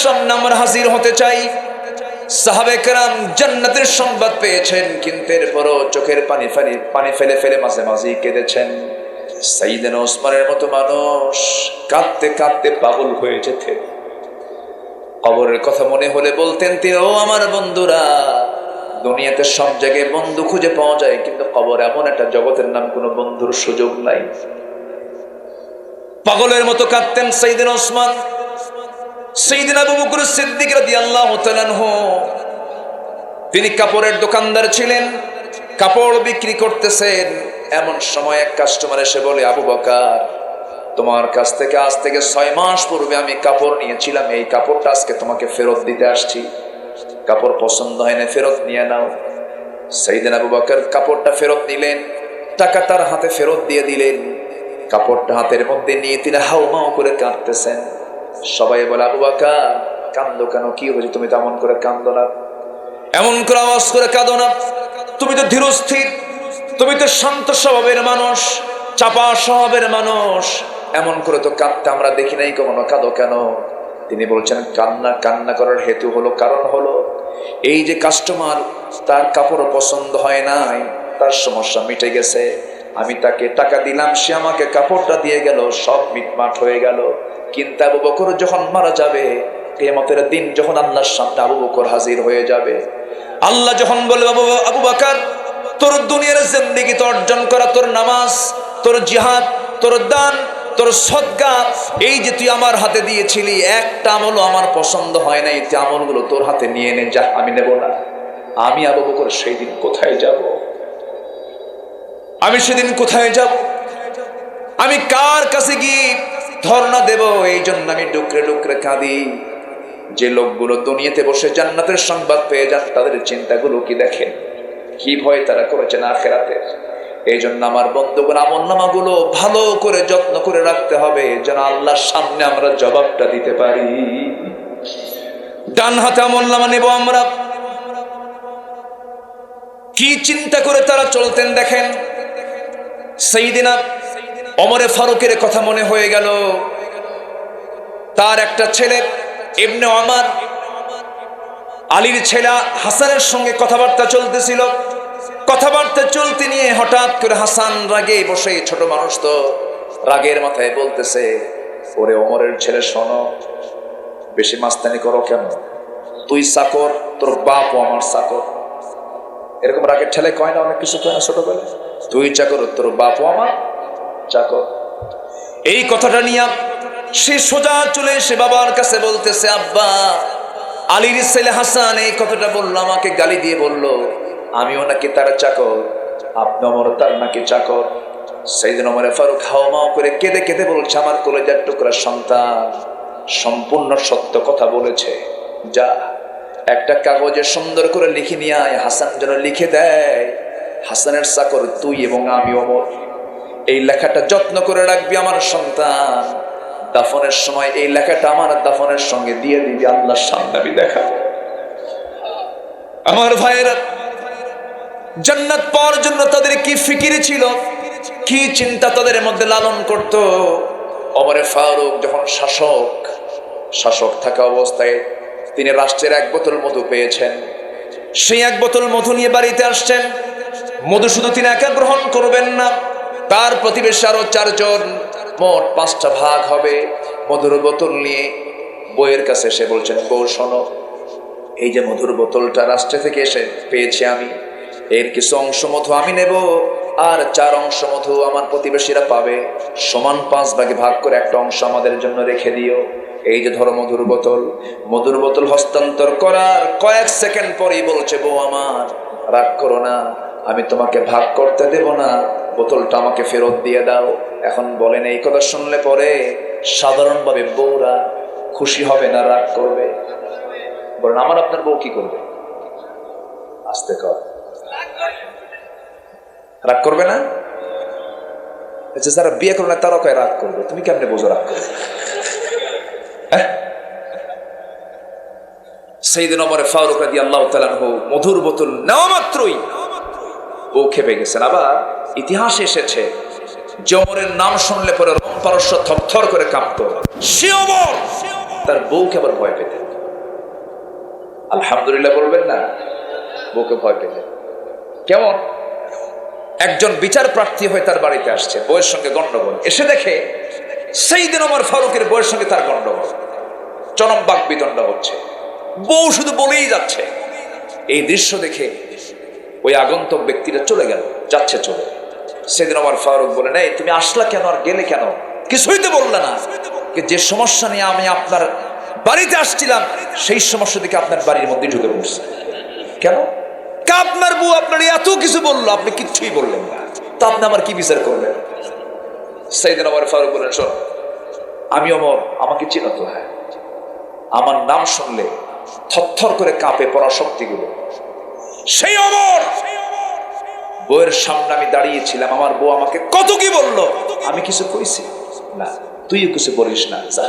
সামনে আমরা হাজির হতে চাই। সাহাবে কেরাম জান্নাতের সংবাদ পেয়েছেন, কিন্তু এরপরও চোখের পানি ফেলে ফেলে মাঝে মাঝে কেঁদেছেন। সাইয়েদনা ওসমানের মতো মানুষ কাঁদতে কাঁদতে পাগল হয়ে যেতেন। কবরের কথা মনে হলে বলতেন তিনি, ও আমার বন্ধুরা, দুনিয়াতে সব জায়গায় বন্ধু খুঁজে পাওয়া যায়, কিন্তু কবর এমন একটা জগতের নাম কোনো বন্ধুর সুযোগ নাই। পাগলের মতো কাঁদতেন সাইয়েদনা ওসমান। সাইয়েদনা আবু বকর সিদ্দিক রাদিয়াল্লাহু তাআলা আনহু, তিনি কাপড়ের দোকানদার ছিলেন, কাপড় বিক্রি করতেছেন। এমন সময় এক কাস্টমার এসে বলে, আবু বকর, তোমার কাছ থেকে আজ থেকে 6 মাস পূর্বে আমি কাপড় নিয়েছিলাম, এই কাপড়টা আজকে তোমাকে ফেরত দিতে আসছি। কাপড় পছন্দ হয় না, ফেরত নিয়ে নাও। সাইয়েদনা আবু বকর কাপড়টা ফেরত নিলেন, টাকা তার হাতে ফেরত দিয়ে দিলেন। কাপড়টা হাতের মধ্যে নিয়ে তিনি হাউমাউ করে কাঁদতেছেন। সবাই বলে, আবু বকর কান্দো কেন, কি হয়েছে? তুমি তেমন করে কান্দো না, এমন করে আওয়াজ করে কাঁদো না, তুমি তো ধীরস্থির, তুমি তো শান্ত স্বভাবের মানুষ, চাপা স্বভাবের মানুষ, এমন করে তো কাঁদতে আমরা দেখি নাই কখনো, কাঁদো কেন? তিনি বলছেন, কান্না করার হেতু হলো, কারণ হলো এই যে কাস্টমার, তার কাপড় পছন্দ হয় নাই, তার সমস্যা মিটে গেছে, আমি তাকে টাকা দিলাম, সে আমাকে কাপড়টা দিয়ে গেল, সব মিটমাট হয়ে গেল। কিন্তু আবু বকর যখন মারা যাবে, কিয়ামতের দিন যখন আল্লাহর সামনে আবু বকর হাজির হয়ে যাবে, আল্লাহ যখন বলবে, আবু বকর, তোর দুনিয়ার জিন্দেগি তো অর্জন করা, তোর নামাজ, তোর জিহাদ, তোর দান, তোর সদকা, এই যে তুই আমার হাতে দিয়েছিলি, একটা আমলও আমার পছন্দ হয় না, এই আমলগুলো তোর হাতে নিয়ে নে, যা, আমি নেব না। আমি আবু বকর সেই দিন কোথায় যাব? আমি সেদিন কোথায় যাব? আমি কার কাছে গিয়ে ধর্ণা দেব? এই জন্য আমি ডুকরে ডুকরে কাঁদি। যে লোকগুলো দুনিয়াতে বসে জান্নাতের সংবাদ পেয়ে যান, তাদের চিন্তাগুলো কি দেখেন, কি ভয় তারা করেছেন আখিরাতের। এই জন্য আমার বন্ধুগণ, আমলনামাগুলো ভালো করে যত্ন করে রাখতে হবে, যেন আল্লাহর সামনে আমরা জবাবটা দিতে পারি। ডান হাতে আমলনামা নেব আমরা, কি চিন্তা করে তারা চলতেন দেখেন। সাইয়েদনা ওমর ফারুকের কথা মনে হয়ে গেল। তার একটা ছেলে ইবনে ওমর, আলীর ছেলে হাসানের সঙ্গে কথাবার্তা চলতেছিল। কথাবার্তা চলতে নিয়ে হঠাৎ করে হাসান রাগে বসে, ছোট মানুষ তো, রাগের মাথায় বলতেছে, ওরে ওমরের ছেলে, শোনো, বেশি মাস্তানি করো কেন? তুই চাকর, তোর বাপও আমার চাকর। এরকম রাগের ঠেলে কয় না, অনেক কিছু কয় না ছোটবেলায়, তুই চাকর, তোর বাপও আমার চাকর। এই কথাটা নিয়ে সে সোজা চলে এসে বাবার কাছে বলতেছে, আব্বা, আলীর ছেলে হাসান এই কথাটা বললো, আমাকে গালি দিয়ে বললো আমিও নাকি তার চাকর, আপনি ওমর তার নাকি চাকর। সাইয়েদনা ওমর ফারুক হাওমাও করে কেঁদে কেঁদে বলছে, আমার কলেজার টুকরা সন্তান সম্পূর্ণ সত্য কথা বলেছে, যা একটা কাগজে সুন্দর করে লিখে নিয়ে আয়, হাসান যেন লিখে দেয়, হাসানের চাকর তুই এবং আমি ওমর। এই লেখাটা যত্ন করে রাখবি আমার সন্তান, দাফনের সময় এই লেখাটা আমার দাফনের সঙ্গে দিয়ে দিবি, আল্লাহর সামনে আমি দেখাবো। আমার ভাইয়েরা, জান্নাত পাওয়ার জন্য তাদের কি ফিকির ছিল, কি চিন্তা তাদের মধ্যে লালন করত। ওমর ফারুক যখন শাসক থাকা অবস্থায় তিনি রাষ্ট্রের 1 বোতল মধু পেয়েছেন। সেই 1 বোতল মধু নিয়ে বাড়িতে আসছেন। মধু শুধু তিনি একা গ্রহণ করবেন না, তার প্রতিবেশী আরো 4 জন, মোট 5টা ভাগ হবে। মধুর বোতল নিয়ে বউয়ের কাছে এসে বলছেন, বউ শোনো, এই যে মধুর বোতলটা রাষ্ট্র থেকে এসে পেয়েছি আমি, এর কিছু অংশ মধু আমি নেব, আর 4 অংশ মধু আমার প্রতিবেশীরা পাবে, সমান 5 ভাগে ভাগ করে একটা অংশ আমাদের জন্য রেখে দিও। এই যে ধরো মধুর বোতল হস্তান্তর করার কয়েক সেকেন্ড পরেই বলছে, বউ আমার, রাগ করো না, আমি তোমাকে ভাগ করতে দেব না, বোতলটা আমাকে ফেরত দিয়ে দাও। এখন বলেন, এই কথা শুনলে পরে সাধারণভাবে বউরা খুশি হবে না রাগ করবে? বলেন, আমার আপনার বউ কি করবে? আস্তে কর, রাগ করবে না? যারা বিয়ে করবে না তারা কয় রাগ করবে, তুমি কেমনে বোঝো রাগ করবে? সাইয়েদনা ওমর ফারুক রাদিয়াল্লাহু তাআলা আনহু মধুর বোতল নেওয়া মাত্রই বউ খেপে গেছেন। আবার ইতিহাসে এসেছে যে ওমরের নাম শুনলে পরে রোম পারস্য থরথর করে কাঁপতো, সে ওমর তার বউকে আবার ভয় পেতেন। আলহামদুলিল্লাহ বলবেন না? বউকে ভয় পেলে কেমন? একজন বিচার প্রার্থী হয়ে তার বাড়িতে আসছে, বউয়ের সঙ্গে গন্ডগোল, এসে দেখে সাইয়েদনা ওমর ফারুকের বউয়ের সঙ্গে তার গন্ডগোল, চরম বাকবিতণ্ডা হচ্ছে, বউ শুধু বলেই যাচ্ছে। এই দৃশ্য দেখে ওই আগন্তুক ব্যক্তিটা চলে গেল, যাচ্ছে চলে। সাইয়েদনা ওমর ফারুক বলেন, এই তুমি আসলা কেন আর গেলে কেন? কিছুই তো বললে না। যে সমস্যা নিয়ে আমি আপনার বাড়িতে আসছিলাম সেই সমস্যা থেকে আপনার বাড়ির মধ্যে ঢুকে পড়ছে। কেন? আপনার বউ আপনার এত কিছু বললো, আপনি কিচ্ছুই বললেন না, তো আপনি আমার কি বিচার করবেন? সাইয়েদনা ওমর ফারুক বলেন, শোন, আমি ওমর, আমাকে চিনো তো? হ্যাঁ। আমার নাম শুনলে থরথর করে কাঁপে পড়া শক্তিগুলো। সেই ওমর, বউয়ের সামনে আমি দাঁড়িয়েছিলাম, আমার বউ আমাকে কত কি বললো, আমি কিছু কইছি না, তুইও কিছু বলিস না, যা।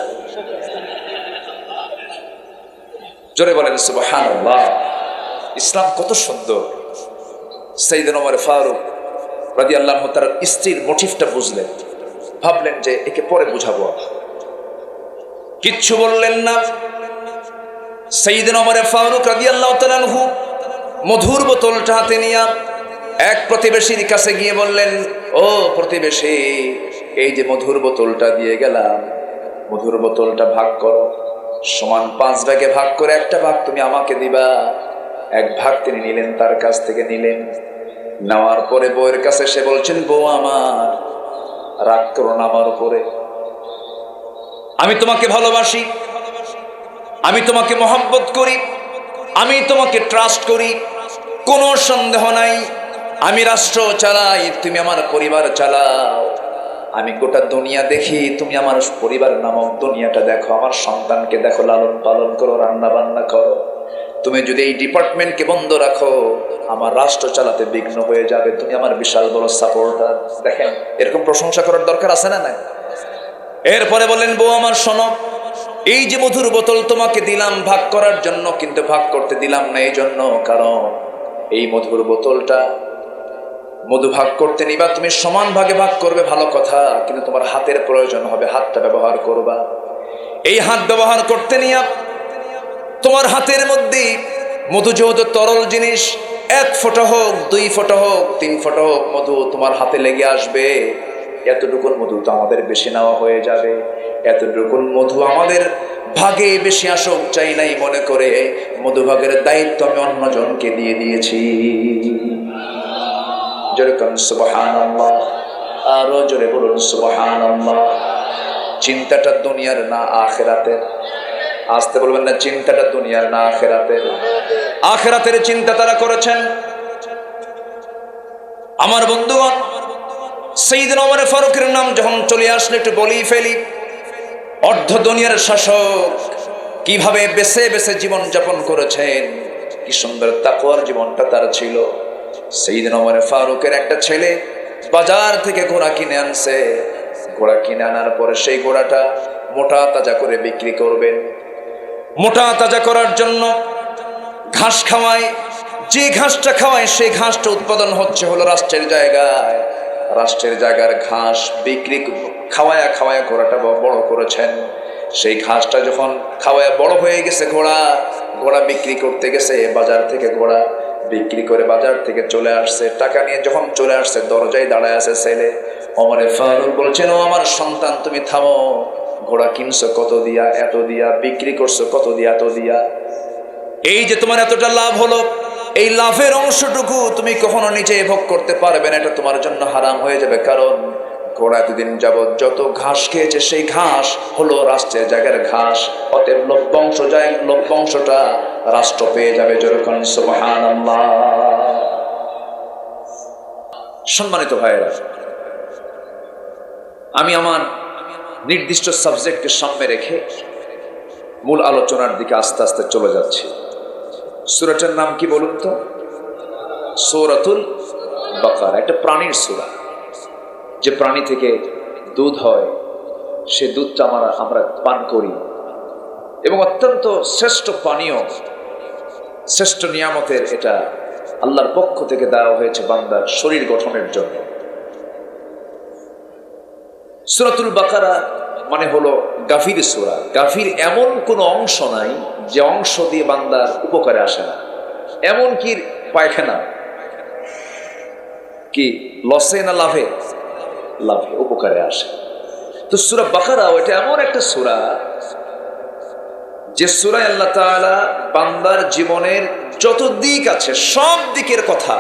জোরে বলেন সুবহানাল্লাহ। ইসলাম কত সুন্দর। সাইয়েদনা ওমর ফারুক রাদিয়াল্লাহু তাআলা তার স্ত্রীর মোটিভটা বুঝলেন, ভাবলেন যে একে পরে বুঝাবো, কিচ্ছু বললেন না। সাইয়েদনা ওমর ফারুক রাদিয়াল্লাহু তাআলা আনহু মধুর বোতলটা হাতে নিয়ে এক প্রতিবেশীর কাছে গিয়ে বললেন, ও প্রতিবেশী, এই যে মধুর বোতলটা দিয়ে গেলাম, মধুর বোতলটা ভাগ করো, সমান 5 ভাগে ভাগ করে একটা ভাগ তুমি আমাকে দিবা। এক ভাগ তিনি নিলেন, তার কাছ থেকে নিলেন। নেওয়ার পরে বউয়ের কাছে সে বলছেন, বউ আমার, রাগ করো না আমার উপরে, আমি তোমাকে ভালোবাসি, আমি তোমাকে মহব্বত করি, আমি তোমাকে ট্রাস্ট করি, কোনো সন্দেহ নাই। আমি রাষ্ট্র চালাই, তুমি আমার পরিবার চালাও। আমি গোটা দুনিয়া দেখি, তুমি আমার পরিবার নামক দুনিয়াটা দেখো, আমার সন্তানকে দেখো, লালন পালন করো, রান্না বান্না করো। তুমি যদি এই ডিপার্টমেন্টকে বন্ধ রাখো, আমার রাষ্ট্র চালাতে বিঘ্ন হয়ে যাবে। তুমি আমার বিশাল বড় সাপোর্টার। দেখেন, এরকম প্রশংসা করার দরকার আছে না? নাই। এরপরে বলেন, বউ আমার শোনো, এই যে মধুর বোতল তোমাকে দিলাম ভাগ করার জন্য, কিন্তু ভাগ করতে দিলাম না এই জন্য, কারণ এই মধুর বোতলটা মধু ভাগ করতে নিবা, তুমি সমান ভাগে ভাগ করবে, ভালো কথা, কিন্তু তোমার হাতের প্রয়োজন হবে, হাতটা ব্যবহার করবা। এই হাত ব্যবহার করতে নিয়ে তোমার হাতের মধ্যে মধু যেহেতু তরল জিনিস, 1 ফোঁটা হোক, 2 ফোঁটা হোক, 3 ফোঁটা হোক, মধু তোমার হাতে লেগে আসবে। এতটুকুন মধু তো আমাদের বেশি নেওয়া হয়ে যাবে, এতটুকুন মধু আমাদের ভাগে বেশি আসুক চাই নাই মনে করে মধু ভাগের দায়িত্ব আমি অন্যজনকে দিয়ে দিয়েছি। জোরে বলুন সুবহানাল্লাহ, আরো জোরে বলুন সুবহানাল্লাহ। চিন্তাটা দুনিয়ার না আখিরাতের? আসতে বলবেন না, চিন্তাটা দুনিয়ার না আখিরাতের? আখিরাতের চিন্তা তারা করেছেন। আমার বন্ধুগণ, সাইয়েদনা ওমর ফারুকের নাম যখন চলে আসলে একটু বলেই ফেলি। অর্ধ দুনিয়ার শাসক, কিভাবে বেছে বেছে জীবন যাপন করেছেন, কি সুন্দর তাকওয়ার জীবনটা তার ছিল। সাইয়েদনা ওমর ফারুকের একটা ছেলে বাজার থেকে ঘোড়া কিনে আনছে। ঘোড়া কিনে আনার পরে সেই ঘোড়াটা মোটা তাজা করে বিক্রি করবেন। মোটা তাজা করার জন্য ঘাস খাওয়ায়, যে ঘাসটা খাওয়ায় সেই ঘাসটা উৎপাদন হচ্ছে হলো রাষ্ট্রের জায়গায়। রাষ্ট্রের জায়গার ঘাস বিক্রি খাওয়ায়া খাওয়ায়া ঘোড়াটা বড় করেছেন। সেই ঘাসটা যখন খাওয়ায়া বড় হয়ে গেছে, ঘোড়া বিক্রি করতে গেছে বাজার থেকে, ঘোড়া বিক্রি করে বাজার থেকে চলে আসছে। টাকা নিয়ে যখন চলে আসছে, দরজায় দাঁড়ায় আছে ছেলে। ওমর ফারুক বলছেন, ও আমার সন্তান, তুমি থামো। ঘোড়া কিনছো কত দিয়া? এত দিয়া। বিক্রি করছো কত দিয়া? এত দিয়া। এই যে তোমার এতটা লাভ হলো, এই লাভের অংশটুকু তুমি কখনো নিজে ভোগ করতে পারবে না, এটা তোমার জন্য হারাম হয়ে যাবে। কারণ ঘোড়া এতদিন যাবৎ যত ঘাস খেয়েছে সেই ঘাস হলো রাষ্ট্রের জায়গার ঘাস। অতএব লভ্যাংশটা রাষ্ট্র পেয়ে যাবে। যেরকম সুবহানাল্লাহ। সম্মানিত ভাইয়েরা, আমি আমার নির্দিষ্ট সাবজেক্টকে সামনে রেখে মূল আলোচনার দিকে আস্তে আস্তে চলে যাচ্ছি। সূরাটার নাম কি বলুন তো? সূরাতুল বাকারা। একটা প্রাণীর সূরা, যে প্রাণী থেকে দুধ হয়, সে দুধটা আমরা পান করি, এবং অত্যন্ত শ্রেষ্ঠ পানীয়, শ্রেষ্ঠ নিয়ামতের এটা আল্লাহর পক্ষ থেকে দেওয়া হয়েছে বান্দার শরীর গঠনের জন্য। সূরাতুল বাকারা মানে হলো গাফির সূরা। গাফির এমন কোনো অংশ নাই যে অংশ দিয়ে বান্দার উপকারে আসে না, এমন কি পায়খানা কি লসে না লাভে? লাভে, উপকারে আসে। তো সূরা বাকারা ওইটা এমন একটা সূরা যে সূরায় আল্লাহ তাআলা বান্দার জীবনের যত দিক আছে সব দিকের কথা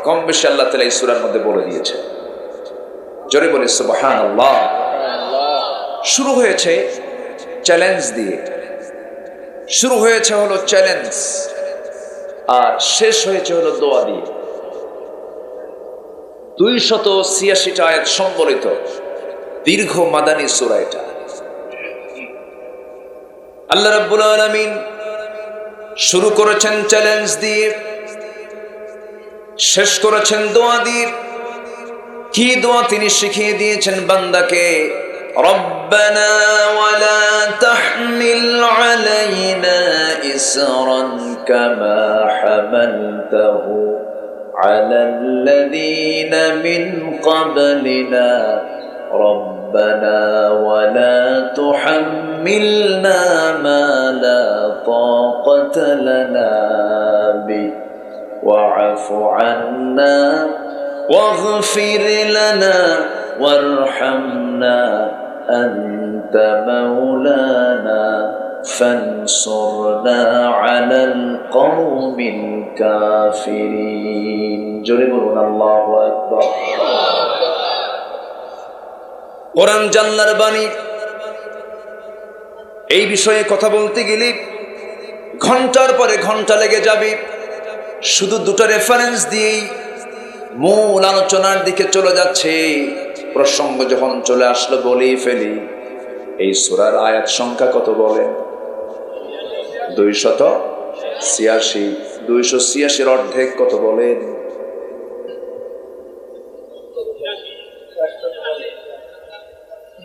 কম বেশি আল্লাহ তাআলা এই সূরার মধ্যে বলে দিয়েছে। জোরে বলি সুবহানাল্লাহ। শুরু হয়েছে চ্যালেঞ্জ দিয়ে, শুরু হয়েছে হলো চ্যালেঞ্জ, আর শেষ হয়েছে হলো দোয়া দিয়ে। 286টা আয়াত সম্বলিত দীর্ঘ মাদানী সূরা এটা। আল্লাহ রাব্বুল আলামিন শুরু করেছেন চ্যালেঞ্জ দিয়ে, শেষ করেছেন দোয়া দিয়ে। কি দোয়া তিনি শিখিয়ে দিয়েছেন বান্দাকে? রব্বানা ওয়ালা তাহমিল আলাইনা ইসরান কামা হামালতাহু আলাল্লাযীনা মিন ক্বাবলিনা রব্বানা ওয়ালা তুহাম্মিলনা মা লা তাকাতা লানা বিহি ওয়া'ফু আন্না واغفر لنا وارحمنا أنت مولانا فانصرنا على القوم الكافرين জোরে বলুন আল্লাহু আকবার। কোরআন জান্নার বাণী। এই বিষয়ে কথা বলতে গেলে ঘন্টার পরে ঘন্টা লেগে যাবে। শুধু দুটো রেফারেন্স দিয়েই মূল আলোচনার দিকে চলে যাচ্ছে। প্রসঙ্গ যখন চলে আসলো বলেই ফেলি, এই সূরার আয়াত সংখ্যা কত বলেন? 286। 286-এর অর্ধেক কত বলেন?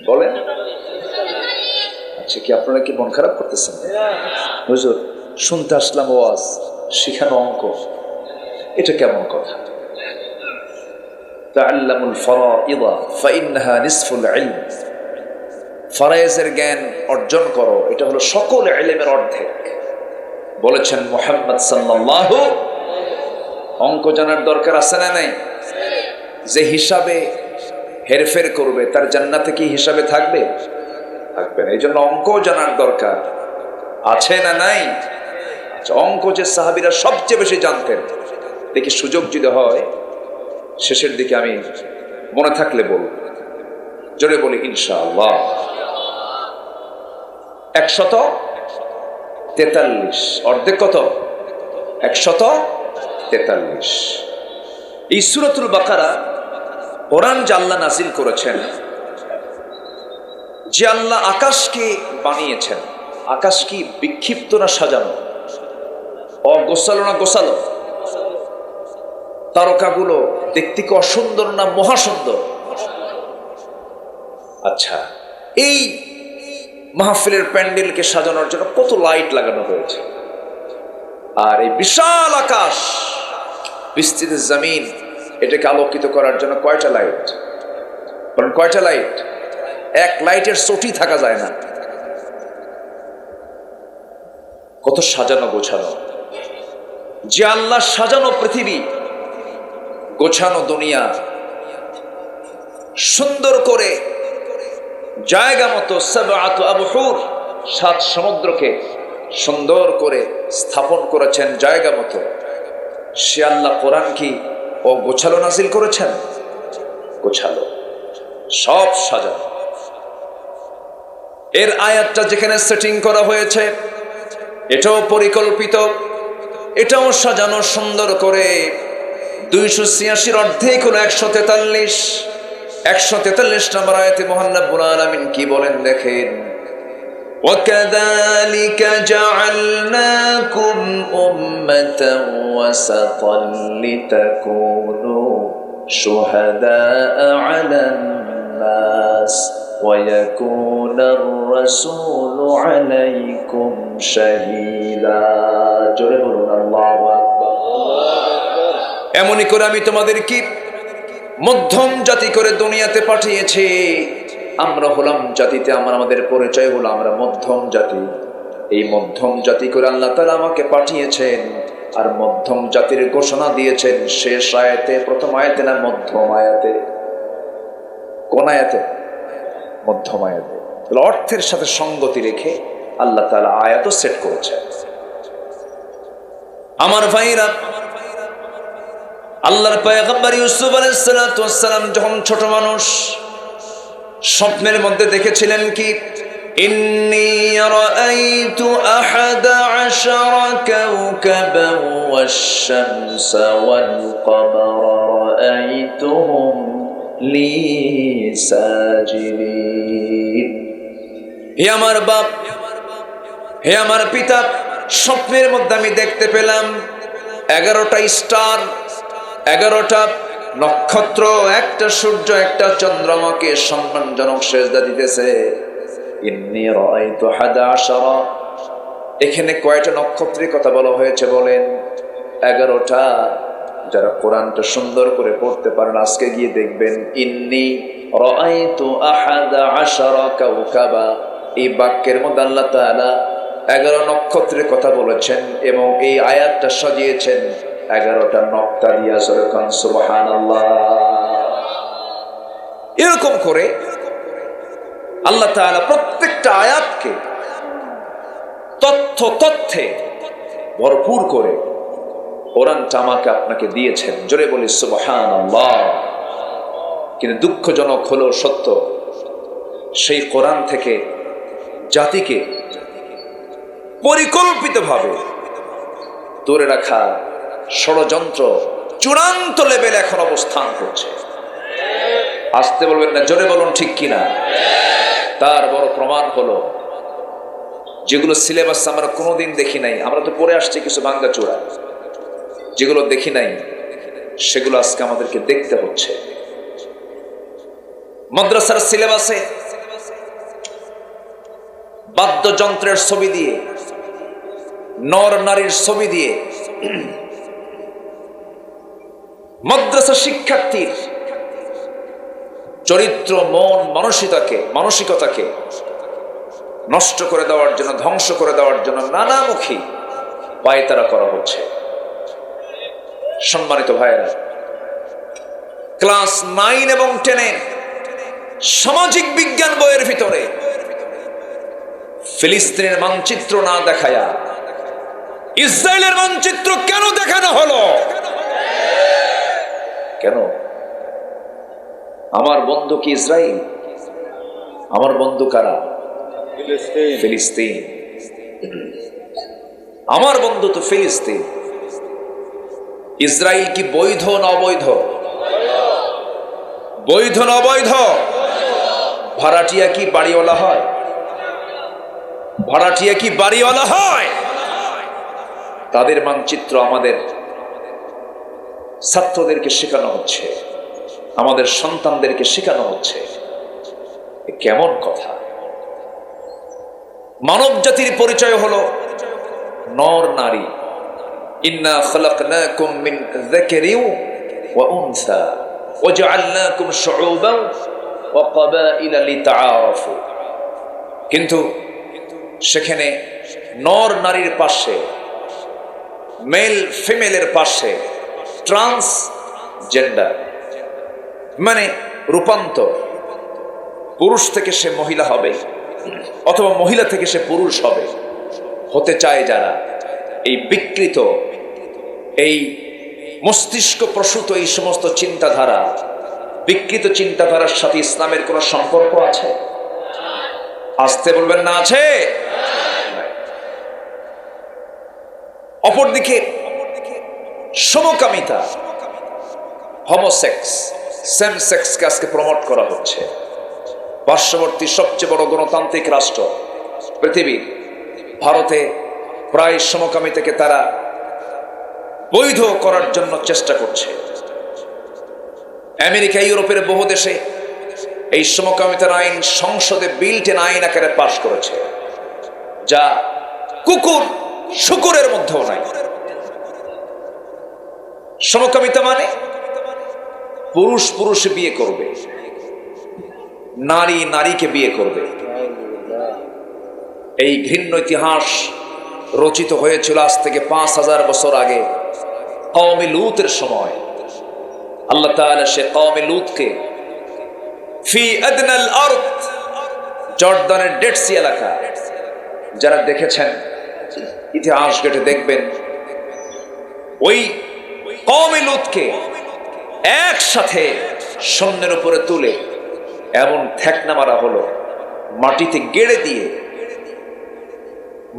বলেন। আচ্ছা, কি আপনারা কি মন খারাপ করতেছেন? হুজুর, শুনতে আসলাম ওয়াজ, শিখানো অঙ্ক, এটা কেমন কথা? তাআল্লামুল ফারাইদ ফাইন্নাহা নিসফুল ইলম। ফরায়েজের জ্ঞান অর্জন করো, এটা হলো সকল ইলমের অর্ধেক বলেছেন মুহাম্মদ সাল্লাল্লাহু। অঙ্ক জানার দরকার আছে না নাই? যে হিসাবে হেরফের করবে তার জান্নাতে কি হিসাবে থাকবে? থাকবে না। এই জন্য অঙ্ক জানার দরকার আছে না নাই? আচ্ছা, অঙ্ক যে সাহাবীরা সবচেয়ে বেশি জানতেন, দেখি সুযোগ যদি হয় শেষের দিকে আমি মনে থাকলে বলব। জোরে বলি ইনশাআল্লাহ। 143। অর্ধেক কত? 143। এই সূরাতুল বাকারা কোরআন যে আল্লাহ নাযিল করেছেন, যে আল্লাহ আকাশকে বানিয়েছেন, আকাশ কি বিক্ষিপ্ত না সাজানো? অগোছালো না গোছালো? তারকাগুলো দেখতে কি অসুন্দর না মহাসুন্দর? আচ্ছা, এই মাহফিলের প্যান্ডেলকে সাজানোর জন্য কত লাইট লাগানো হয়েছে। আর এই বিশাল আকাশ, বিস্তৃত জমিন, এটাকে আলোকিত করার জন্য কয়টা লাইট? বলেন কয়টা লাইট? এক লাইটের চটি থাকা যায় না। কত সাজানো গোছানো। যে আল্লাহ সাজানো পৃথিবী, গোছানো দুনিয়া, সুন্দর করে জায়গা মতো সাবআতু আবহুর, 7 সমুদ্রকে সুন্দর করে স্থাপন করেছেন জায়গা মতো, সে আল্লাহ কোরআন কি ও গোছালো নাজিল করেছেন? গোছালো, সব সাজানো। এর আয়াতটা যেখানে সেটিং করা হয়েছে এটাও পরিকল্পিত, এটাও সাজানো সুন্দর করে। 286-র অর্ধেক হলো 143। 143 নম্বর আয়াতে মহান রব্বুল আলামিন কি বলেন দেখেন, وَكَذَلِكَ جَعَلْنَاكُمْ أُمَّةً وَسَطًا لِتَكُونُوا شُهَدَاءَ عَلَى النَّاسِ وَيَكُونَ الرَّسُولُ عَلَيْكُمْ شَهِيدًا। জোরে বলুন আল্লাহু আকবার। এমনই করে আমি তোমাদেরকে মধ্যম জাতি করে দুনিয়াতে পাঠিয়েছি। আমরা হলাম জাতিতে, আমাদের পরিচয় হলো আমরা মধ্যম জাতি। এই মধ্যম জাতি করে আল্লাহ তাআলা আমাকে পাঠিয়েছেন। আর মধ্যম জাতির ঘোষণা দিয়েছেন শেষ আয়াতে, প্রথম আয়াতে না মধ্যম আয়াতে? কোন আয়াতে? মধ্যম আয়াতে। তাহলে অর্থের সাথে সঙ্গতি রেখে আল্লাহ তাআলা আয়াতও সেট করেছেন। আমার ভাইরা, আল্লাহর পয়গম্বর ইউসুফ আলাইহিস সালাতু ওয়াস সালাম যখন ছোট মানুষ, স্বপ্নের মধ্যে দেখেছিলেন কি, ইন্নী রাআইতু আহাদা আশারা কাওকাবান ওয়াশ-শামসা ওয়াল-কমারা রাআইতুহুম লি সাজিদিন। হে আমার বাপ, হে আমার পিতা, স্বপ্নের মধ্যে আমি দেখতে পেলাম 11টা স্টার, 11টা নক্ষত্র, একটা সূর্য, একটা চন্দ্রমাকে সম্মানজনক সেজদা দিতেছে। ইন্নী রাআইতু আহাদা আশারা, এখানে কয়টা নক্ষত্রের কথা বলা হয়েছে বলেন? 11টা। যারা কোরআনটা সুন্দর করে পড়তে পারেন আজকে গিয়ে দেখবেন ইন্নী রাআইতু আহাদা আশারা কাওকাবা, এই বাক্যের মধ্যে আল্লাহ তাআলা 11 নক্ষত্রের কথা বলেছেন এবং এই আয়াতটা সাজিয়েছেন 11টা নক্তা দিয়া। সুবহানাল্লাহ। এরকম করে আল্লাহ তাআলা প্রত্যেকটা আয়াতকে তথ্যে ভরপুর করে কোরআনটা আমাকে আপনাকে দিয়েছেন। জোরে বলি সুবহানাল্লাহ। কিন্তু দুঃখজনক হলো সত্য, সেই কোরআন থেকে জাতিকে পরিকল্পিতভাবে ধরে রাখা ষড়যন্ত্র চূড়ান্ত লেভেলে এখন অবস্থান করছে। আসতে বলবেন না, জোরে বলুন ঠিক কিনা। তার বড় প্রমাণ হলো যেগুলো সিলেবাস আমরা কোনোদিন দেখি নাই, আমরা তো পড়ে আসছি কিছু ভাঙ্গা চূড়া, যেগুলো দেখি নাই সেগুলো আজকে আমাদেরকে দেখতে হচ্ছে। মাদ্রাসার সিলেবাসে বাদ্যযন্ত্রের ছবি দিয়ে, নর নারীর ছবি দিয়ে মাদ্রাসা শিক্ষার্থীর চরিত্র, মন, মানসিকতাকে নষ্ট করে দেওয়ার জন্য, ধ্বংস করে দেওয়ার জন্য নানামুখী পায়তারা করা হচ্ছে। সম্মানিত ভাইয়েরা, ক্লাস 9 এবং 10 সামাজিক বিজ্ঞান বইয়ের ভিতরে ফিলিস্তিনের মানচিত্র না দেখায়া ইসরায়েলের মানচিত্র কেন দেখানো হলো? কেন? আমার বন্ধু কি ইসরায়েল? আমার বন্ধু কারা? ফিলিস্তিন। আমার বন্ধু তো ফিলিস্তিন। ইসরায়েল কি বৈধ না অবৈধ? বৈধ না অবৈধ? ভাড়াটিয়া কি বাড়িওয়ালা হয়? ভাড়াটিয়া কি বাড়িওয়ালা হয়? তাদের মানচিত্র আমাদের ছাত্রদেরকে শেখানো হচ্ছে, আমাদের সন্তানদেরকে শেখানো হচ্ছে। কেমন কথা! মানব জাতির পরিচয় হলো নর নারী। ইন্না খালাকনাকুম মিন যাকারিন ওয়া উনসা ওয়া জাআলনাকুম শুউবান ওয়া ক্বাবাইলা লিতাআরাফু। কিন্তু সেখানে নর নারীর পাশে, মেল ফিমেলের পাশে ট্রান্সজেন্ডার, মানে রূপান্তর। পুরুষ থেকে সে মহিলা হবে অথবা মহিলা থেকে সে পুরুষ হবে, হতে চায় যারা। এই বিকৃত, এই মস্তিষ্ক প্রসূত এই সমস্ত চিন্তাধারা, বিকৃত চিন্তাধারার সাথে ইসলামের কোনো সম্পর্ক আছে? আসতে বলবেন না আছে? অপরদিকে সমকামিতা, হোমোসেক্স, সেম সেক্সকে আজকে প্রমোট করা হচ্ছে। পার্শ্ববর্তী সবচেয়ে বড় গণতান্ত্রিক রাষ্ট্র পৃথিবীর ভারতে প্রায় সমকামিতাকে তারা বৈধ করার জন্য চেষ্টা করছে। আমেরিকা, ইউরোপের বহু দেশে এই সমকামিতার আইন সংসদে বিল্ট ইন আইন আকারে পাশ করেছে, যা কুকুর শুকুরের মধ্যেও নাই। সমকামিতা মানে পুরুষ পুরুষে বিয়ে করবে, নারী নারীকে বিয়ে করবে। এই ঘৃণ্য ইতিহাস রচিত হয়েছিল আজ থেকে 5000 বছর আগে কওমে লূতের সময়। আল্লাহ তাআলা সে কওমে লূতকে ফি আদনাল আরদ, জর্দানের ডেড সি এলাকা, যারা দেখেছেন ইতিহাস ঘেটে দেখবেন, ওই কওমে লূতকে একসাথে শূন্যের উপরে তুলে এমন ঠেকনা মারা হলো, মাটিতে গেড়ে দিয়ে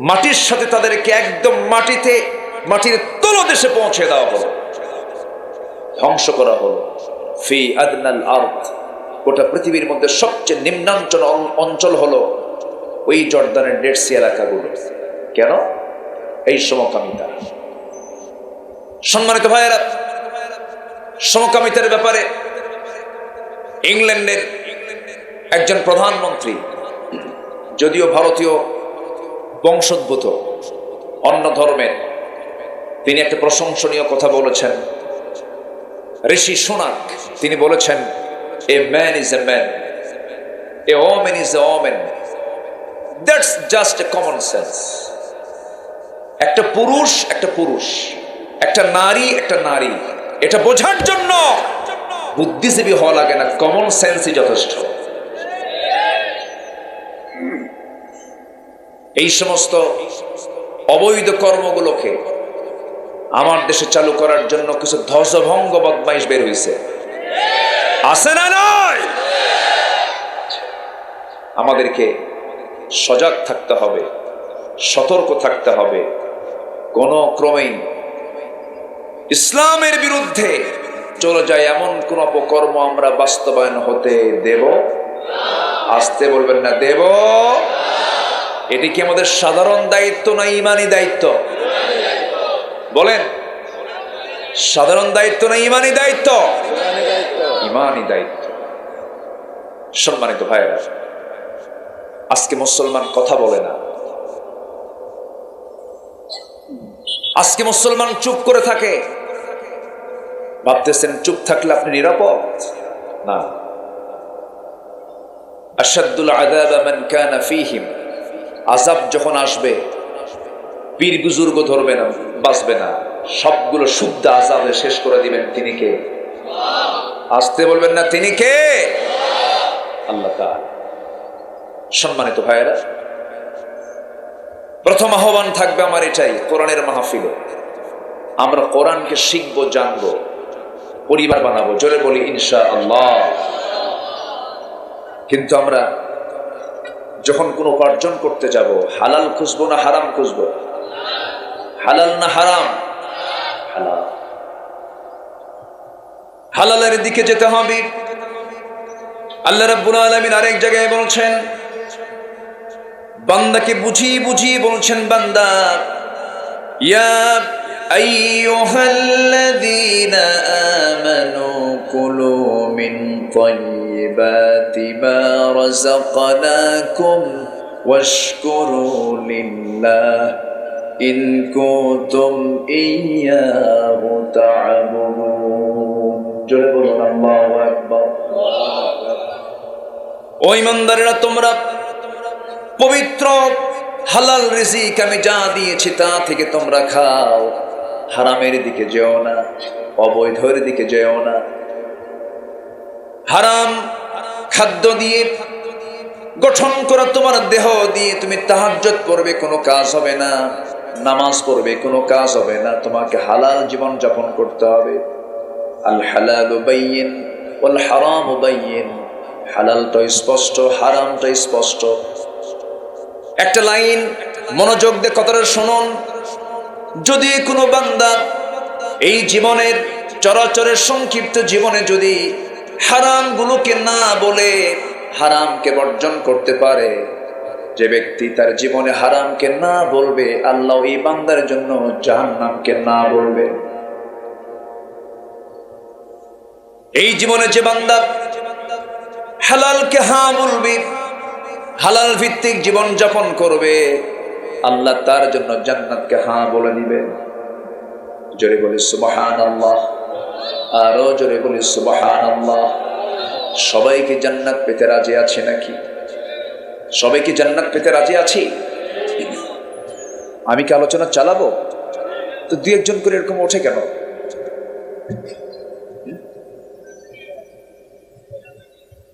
মাটির সাথে তাদেরকে একদম মাটির তলদেশে পৌঁছে দেওয়া হলো, ধ্বংস করা হলো। ফি আদনাল আরদ, গোটা পৃথিবীর মধ্যে সবচেয়ে নিম্নাঞ্চল অঞ্চল হলো ওই জর্দানের ডেড সি এলাকাগুলো। কেন? এই সমকামিতা। সম্মানিত ভাইয়েরা, সমকামিতার ব্যাপারে ইংল্যান্ডের একজন প্রধানমন্ত্রী, যদিও ভারতীয় বংশোদ্ভূত, অন্য ধর্মের, তিনি একটা প্রশংসনীয় কথা বলেছেন। ঋষি সুনাক তিনি বলেছেন, a man is a man, a woman is a woman, that's just a common sense. একটা পুরুষ একটা পুরুষ, একটা নারী একটা নারী, এটা বোঝার জন্য বুদ্ধিজীবী হওয়া লাগে না, কমন সেন্সই যথেষ্ট। এই সমস্ত অবৈধ কর্মগুলোকে আমার দেশে চালু করার জন্য কিছু ধ্বজভঙ্গ বদমাইশ বের হয়েছে, আছে না নয়? আমাদেরকে সজাগ থাকতে হবে, সতর্ক থাকতে হবে। কোন ক্রমেই ইসলামের বিরুদ্ধে চলে যায় এমন কোন অপকর্ম আমরা বাস্তবায়ন হতে দেব। আসতে বলবেন না, দেব। এটি কি আমাদের সাধারণ দায়িত্ব না ইমানি দায়িত্ব? বলেন, সাধারণ দায়িত্ব না ইমানি দায়িত্ব? ইমানি দায়িত্ব। সম্মানিত ভাইয়েরা, আজকে মুসলমান কথা বলে না, আজকে মুসলমান চুপ করে থাকে। ভাবতেছেন চুপ থাকলে আপনি নিরাপদ? না। আশাদ্দুল আযাব মান কানা ফীহিম, আযাব যখন আসবে পীর বুজুর্গ ধরবে না, বাঁচবে না, সবগুলো শুদ্ধ আযাবে শেষ করে দিবেন। তিনি কে? আসতে বলবেন না, তিনি কে? আল্লাহ তাআলা। সম্মানিত ভাইয়েরা, প্রথম আহ্বান থাকবে আমার এটাই, কোরআনের মাহফিলে আমরা কোরআনকে শিখবো, জানবো, পরিবার বানাবো। জোরে বলি ইনশাআল্লাহ। কিন্তু আমরা যখন কোনো উপার্জন করতে যাব, হালাল খুঁজবো না হারাম খুঁজবো? হালাল না হারাম? হালাল। হালালের দিকে যেতে হবে। আল্লাহ রাব্বুল আলামিন আরেক জায়গায় বলছেন, বান্দাকে বুঝিয়ে বুঝিয়ে বলছেন, বান্দা ইয়া আইয়ুহাল্লাযীনা আমানু কুলু মিন তাইয়্যিবাতি মা রাযাকনাকুম ওয়াশকুরু লিল্লাহ ইন কুনতুম ইয়্যাহু তা'বুদুন। জোরে বলুন আল্লাহু আকবার। ও ঈমানদারেরা, তোমরা পবিত্র হালাল রিজিক আমি যা দিয়েছি তা থেকে তোমরা খাও, হারামের দিকে যেও না, অবৈধের দিকে যেও না। হারাম খাদ্য দিয়ে গঠন করা তোমার দেহ দিয়ে তুমি তাহাজ্জুদ পড়বে, কোনো কাজ হবে না। নামাজ পড়বে, কোনো কাজ হবে না। তোমাকে হালাল জীবন যাপন করতে হবে। আল হালালু বাইয়িন ওয়াল হারামু বাইয়িন। হালালটা স্পষ্ট, হারামটা স্পষ্ট। একটা লাইন মনোযোগ দিয়ে কথাটা শুনুন। যদি কোনো বান্দা এই জীবনের চরাচরের সংক্ষিপ্ত জীবনে যদি হারামগুলোকে না বলে হারামকে বর্জন করতে পারে, যে ব্যক্তি তার জীবনে হারামকে না বলবে, আল্লাহ এই বান্দার জন্য জাহান্নামকে না বলবে। এই জীবনে যে বান্দা হালালকে হ্যাঁ বলবে, হালাল ভিত্তিক জীবন যাপন করবে, আল্লাহ তার জন্য জান্নাতকে হ্যাঁ বলে দিবে। জোরে বলি সুবহানাল্লাহ, আরো জোরে বলি সুবহানাল্লাহ। সবাইকে জান্নাত পেতে রাজি আছে নাকি? সবাইকে জান্নাত পেতে রাজি আছি? আমি কি আলোচনা চালাবো? তো দুই একজন করে এরকম ওঠে কেন?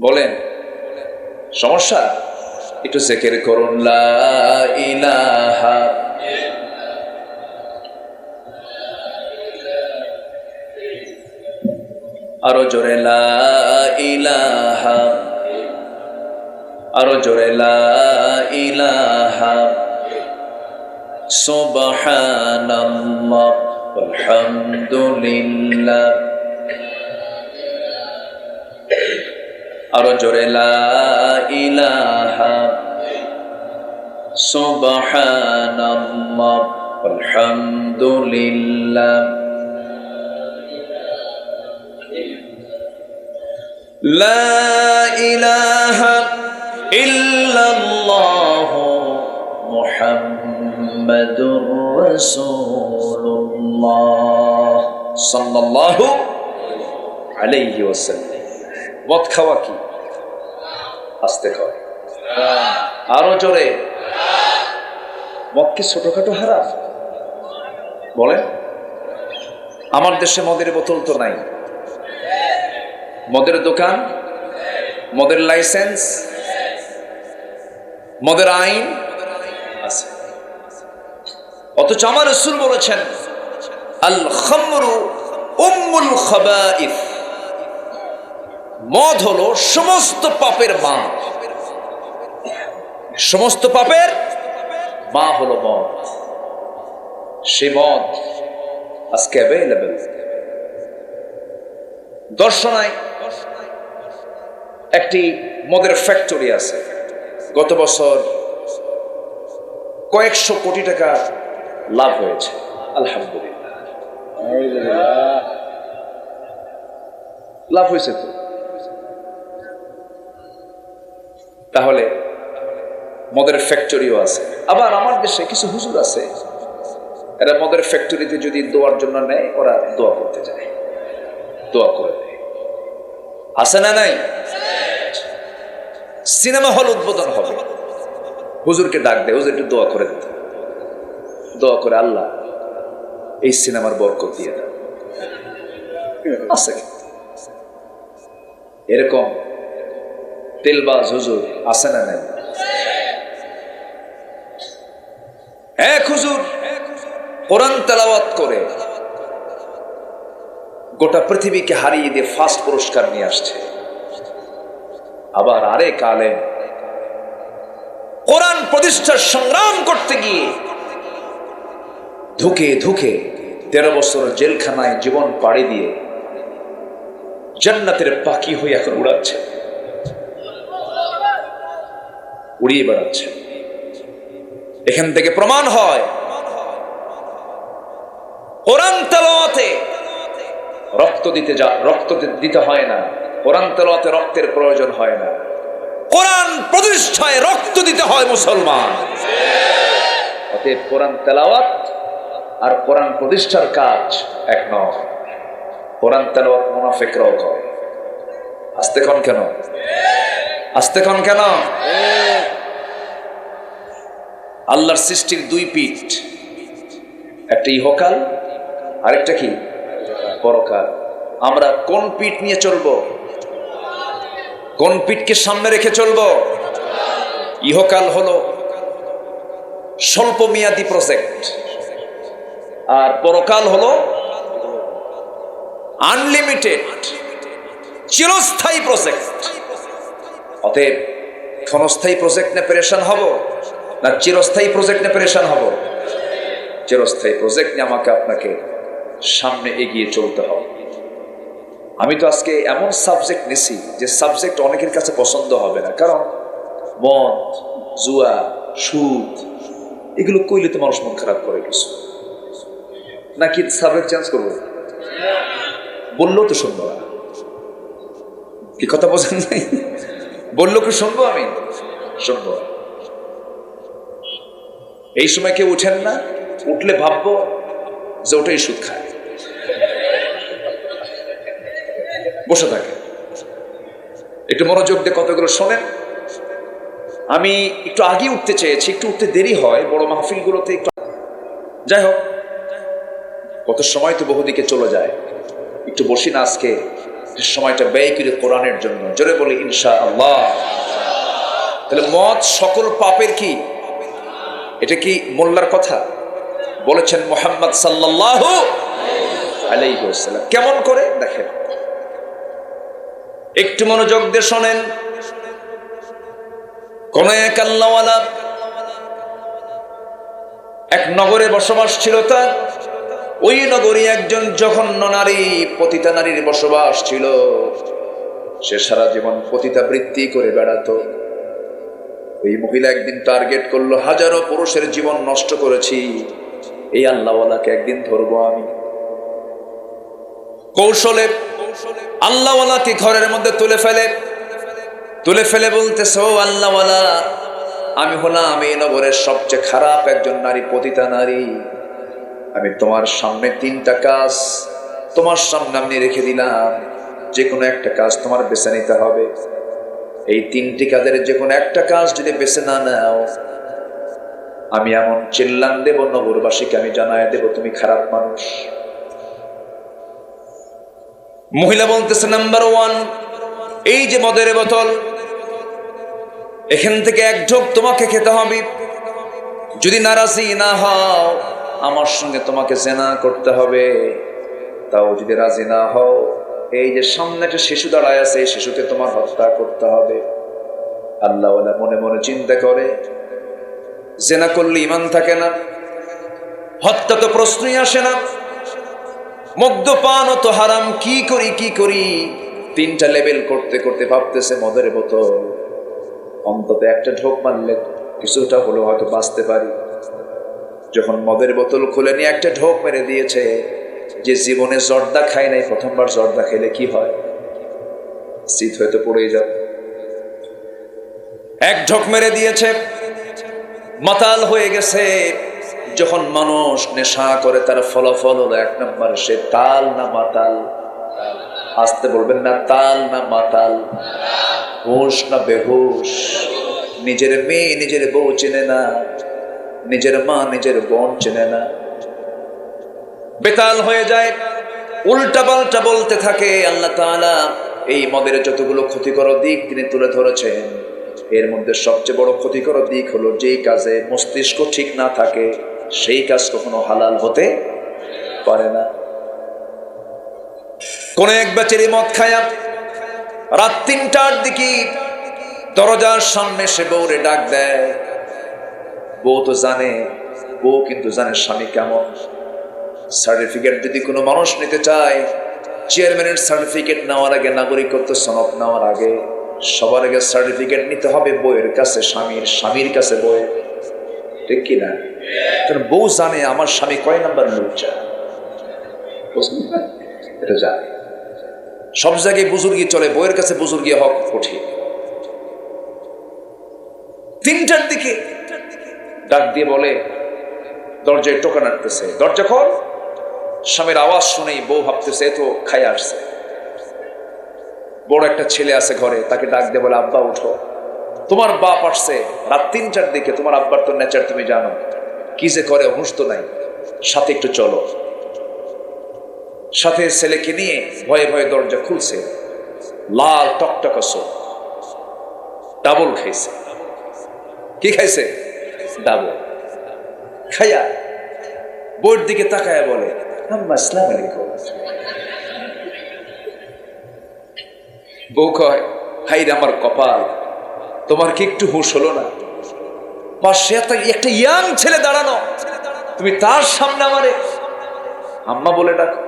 বলেন সমস্যা? একটু জিকির করুন, লা ইলাহা, আরো জোরে লা ইলাহা, আরো জোরে লা ইলাহা, সুবহানাল্লাহ আলহামদুলিল্লাহ, আরো জোরে লা ইলাহা, সুবহানাল্লাহ আলহামদুলিল্লাহ, লা ইলাহা ইল্লাল্লাহ মুহাম্মাদুর রাসূলুল্লাহ সাল্লাল্লাহু আলাইহি ওয়াসাল্লাম। মদ খাওয়া কি? আস্তে খাও, আরো জোরে। মদ কি ছোটখাটো হারাম? বলেন। আমার দেশে মদের বোতল তো নাই, মদের দোকান, মদের লাইসেন্স, মদের আইন আছে, অথচ আমার রাসূল বলেছেন আল খামরু উম্মুল খাবাইস, মদ হলো সমস্ত পাপের মা। সমস্ত পাপের মা হলো মদ। সে মদ আজকে অ্যাভেলেবল। দর্শনায় একটি মদের ফ্যাক্টরি আছে, গত বছর কয়েকশো কোটি টাকা লাভ হয়েছে, আলহামদুলিল্লাহ। লাভ হয়েছে তো। তাহলে মদের ফ্যাক্টরিও আছে। আবার আমার দেশে কিছু হুজুর আছে, এরা মদের ফ্যাক্টরিতে যদি দোয়ার জন্য নেয়, ওরা দোয়া করতে যায়, দোয়া করে দেয়। আছে না নাই? সিনেমা হল উদ্বোধন হবে, হুজুরকে ডাক দেয়, হুজুর একটু দোয়া করে দিতে। দোয়া করে, আল্লাহ এই সিনেমার বরকত দিয়ে দেয়। আছে এরকম তেলবাজ হুজুর? আছে না নাই? এক হুজুর কোরআন তেলাওয়াত করে গোটা পৃথিবীকে হারিয়ে দিয়ে ফার্স্ট পুরস্কার নিয়ে আসছে। আবার আরেক আলেম কোরআন প্রতিষ্ঠার সংগ্রাম করতে গিয়ে ধুকে ধুকে 13 বছর জেলখানায় জীবন পাড়ি দিয়ে জান্নাতের পাখি হয়ে এখন উড়াচ্ছে, উড়িয়ে বেড়াচ্ছে। এখান থেকে প্রমাণ হয় কোরআন তেলাওয়াতে রক্ত দিতে হয় না, কোরআন তেলাওয়াতে রক্তের প্রয়োজন হয় না, কোরআন প্রতিষ্ঠায় রক্ত দিতে হয় মুসলমান। অতএব কোরআন তেলাওয়াত আর কোরআন প্রতিষ্ঠার কাজ এক নয়। কোরআন তেলাওয়াত মুনাফিকরাও করে। আস্তে কোন কেন? আস্তে কোন কেন? আল্লাহর সৃষ্টির দুই পিঠ, একটা ইহকাল, আরেকটা কি পরকাল। আমরা কোন পিঠ নিয়ে চলবো? কোন পিঠকে সামনে রেখে চলবো? ইহকাল হলো স্বল্প মেয়াদী প্রজেক্ট, আর পরকাল হলো আনলিমিটেড চিরস্থায়ী প্রজেক্ট। অতএব ক্ষণস্থায়ী প্রজেক্ট নিয়ে পেরেশান হব না চিরস্থায়ী প্রজেক্ট নিয়ে পেরেশান হব? চিরস্থায়ী প্রজেক্ট নিয়ে আমাকে আপনাকে সামনে এগিয়ে চলতে হবে। আমি তো আজকে এমন সাবজেক্ট নিছি যে সাবজেক্ট অনেকের কাছে পছন্দ হবে না, কারণ মদ, জুয়া, সুদ এগুলো কইলে তো মানুষ মন খারাপ করে। কিছু নাকি সাবজেক্ট চেঞ্জ করবো? বললেও তো শুনবো না। কি কথা বোঝেন নাই? বললো কি শুনবো? আমি শুনবো। এই সময় কেউ উঠেন না, উঠলে ভাববো যে ওটাই সুদ খায়, বসে থাকে। একটু মনোযোগ দিয়ে কতগুলো শোনেন। আমি একটু আগে উঠতে চেয়েছি, একটু উঠতে দেরি হয় বড় মাহফিলগুলোতে। একটু যাই হোক, কত সময় তো বহুদিকে চলে যায়, একটু বসি না আজকে সময়টা ব্যয় করে কোরআনের জন্য, জোরে বলি ইনশাআল্লাহ। তাহলে মদ সকল পাপের কি? এটা কি মোল্লার কথা? বলেছেন মুহাম্মদ সাল্লাল্লাহু আলাইহি ওয়াসাল্লাম। কেমন করে দেখেন, একটু মনোযোগ দিয়ে শোনেন। কোন এক আল্লাহওয়ালা এক নগরে বসবাস ছিল তার। ওই নগরী একজন জঘন্য নারী, পতিতা নারীর বসবাস ছিল। সে সারা জীবন পতিতাবৃত্তি করে বেড়াতো। এই মহিলা একদিন টার্গেট করলো, হাজারো পুরুষের জীবন নষ্ট করেছি, এই আল্লাহওয়ালাকে একদিন ধরবো আমি। কৌশলে আল্লাহওয়ালাকে ঘরের মধ্যে তুলে ফেলে বলতেছে, ও আল্লাহওয়ালা, আমি হলাম এই নগরের সবচেয়ে খারাপ একজন নারী, পতিতা নারী। আমি তোমার সামনে 3টা কাজ তোমার সামনে আমি রেখে দিলাম, যে কোনো একটা কাজ তোমার বেছে নিতে হবে। এই 3টি কাজের যে কোনো একটা কাজ যদি বেছে না নাও, আমি এমন চিল্লান দেব, নগরবাসীকে আমি জানায় দেব তুমি খারাপ মানুষ। মহিলা বলতেছে, নাম্বার 1, এই যে মদের বোতল, এখান থেকে 1 ঢোক তোমাকে খেতে হবে। যদি নারাজি না হও, আমার সঙ্গে তোমাকে জেনা করতে হবে। তাও যদি রাজি না হও, এই যে সামনে একটা শিশু দাঁড়ায় আছে, এই শিশুকে তোমার হত্যা করতে হবে। আল্লাহওয়ালা মনে মনে চিন্তা করে, জেনা করলে ঈমান থাকে না, হত্যা তো প্রশ্নই আসে না, মদ্যপান তো হারাম, কি করি। 3টা লেভেল করতে করতে ভাবতেছে, মদের বোতল অন্তত 1টা ঢোক মারলে কিছুটা হলেও হয়তো বাঁচতে পারি। যখন মদের বোতল খুলে নিয়ে 1টা ঢোক মেরে দিয়েছে, যে জীবনে জর্দা খায় নাই, প্রথমবার জর্দা খেলে কি হয়, শীত হয়তো পড়েই যাবে। 1 ঢোক মেরে দিয়েছে, মাতাল হয়ে গেছে। যখন মানুষ নেশা করে, তার ফলাফল হলো 1 নম্বর, সে তাল না মাতাল। আসতে বলবেন না, তাল না মাতাল, হুঁশ না বেহুশ। নিজের মেয়ে নিজের বউ চেনে না, নিজের মা নিজের বোন চেনে না, বেতাল হয়ে যায়, উল্টা পাল্টা বলতে থাকে। আল্লাহ তাআলা এই মদের যতগুলো ক্ষতিকর দিক তিনি তুলে ধরেছেন, এর মধ্যে সবচেয়ে বড় ক্ষতিকর দিক হলো, যেই কাজে মস্তিষ্ক ঠিক না থাকে সেই কাজ কখনো হালাল হতে পারে না। কোন এক বেচারি মদ খায়া রাত 3টার দিকে দরজার সামনে সে বউরে ডাক দেয়। বউ কিন্তু জানে স্বামী কেমন। সার্টিফিকেট যদি কোনো মানুষ নিতে চায়, চেয়ারম্যানের সার্টিফিকেট নেওয়ার আগে, নাগরিকত্ব সনদ নেওয়ার আগে, সবার আগে সার্টিফিকেট নিতে হবে বউয়ের কাছে, স্বামীর কাছে বউয়ের, ঠিক কিনা? কারণ বউ জানে আমার স্বামী কয় নাম্বার লুচ্চা, এটা জানে। সব জায়গায় বুজুর্গি চলে, বউয়ের কাছে বুজুর্গি হক কঠিন। 3টার দিকে ডাক দিয়ে বলে, দরজায় টোকা নাড়তেছে, দরজা খোল। স্বামীর আওয়াজ শুনেই বউ ভাবতেছে এ তো খাই আসছে। বড় একটা ছেলে আছে ঘরে, তাকে ডাক দিয়ে বলে, আব্বা উঠো, তোমার বাপ আসছে রাত 3টার দিকে, তোমার আব্বার তো নেচার তুমি জানো, কি যে করে, হুঁশ তো নাই, সাথে একটু চলো। সাথে ছেলেকে নিয়ে ভয়ে ভয়ে দরজা খুলছে। লাল টকটকা চোখ, ডাবল খাইছে। কি খাইছে? ডাবল। খাইয়া বউয়ের দিকে তাকায় বলে, আম্মা আসসালামু আলাইকুম। বউ কয়, হাই রে আমার কপাল, তোমার কি একটু হুঁশ হলো না? পাশে একটা ইয়াং ছেলে দাঁড়ানো, তুমি তার সামনে আমারে আম্মা বলে ডাকো।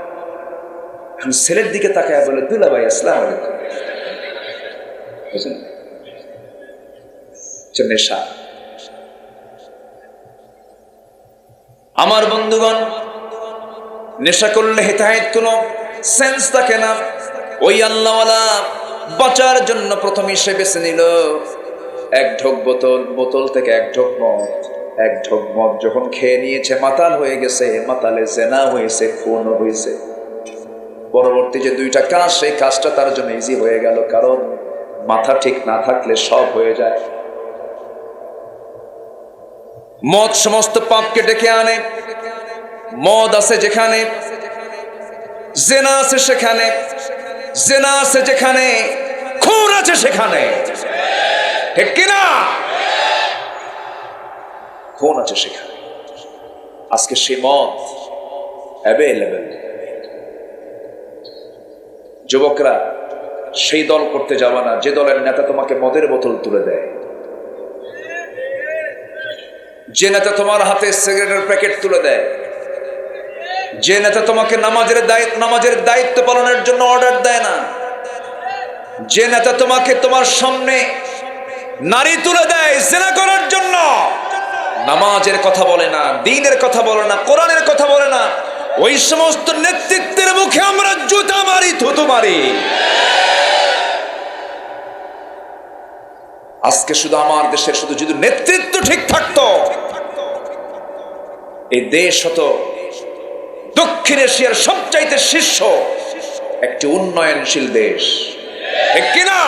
ছেলের দিকে তাকায় বলে, দুলা ভাই আসসালামু আলাইকুম। নেশা। আমার বন্ধুগণ, নেশা করলে হেতাহেত কোনো সেন্স থাকে না। ওই আল্লাহওয়ালা বাঁচার জন্য প্রথমে সে বেছে নিল 1 ঢোক বোতল থেকে 1 ঢোক মদ। 1 ঢোক মদ যখন খেয়ে নিয়েছে, মাতাল হয়ে গেছে, মাতালে জেনা হয়েছে, খুন হয়েছে। পরবর্তী যে 2টা কাজ, সেই কাজটা তার জন্য ইজি হয়ে গেল, কারণ মাথা ঠিক না থাকলে সব হয়ে যায়। মদ সমস্ত পাপকে ডেকে আনে। মদ আছে যেখানে, জেনা আছে সেখানে, জেনা আছে যেখানে, খুন আছে সেখানে, ঠিক কিনা? খুন আছে সেখানে। আজকে সে মদ অ্যাভেলেবেল। যুবকরা, সেই দল করতে যাবে না যে দলের নেতা তোমাকে মদের বোতল তুলে দেয়, যে নেতা তোমার হাতে সিগারেটের প্যাকেট তুলে দেয়, যে নেতা তোমাকে নামাজের দায়িত্ব পালনের জন্য অর্ডার দেয় না, যে নেতা তোমাকে তোমার সামনে নারী তুলে দেয় জিনা করার জন্য, নামাজের কথা বলে না, দ্বীনের কথা বলে না, কোরআনের কথা বলে না, ওই সমস্ত নেতৃত্বের মুখে আমরা জুতা মারি, থুতু মারি। আজকে শুধু আমার দেশের শুধু যদি নেতৃত্ব ঠিক থাকতো, এই দেশ হতো দক্ষিণ এশিয়ার সবচাইতে শীর্ষ একটি উন্নয়নশীল দেশ, ঠিক কিনা?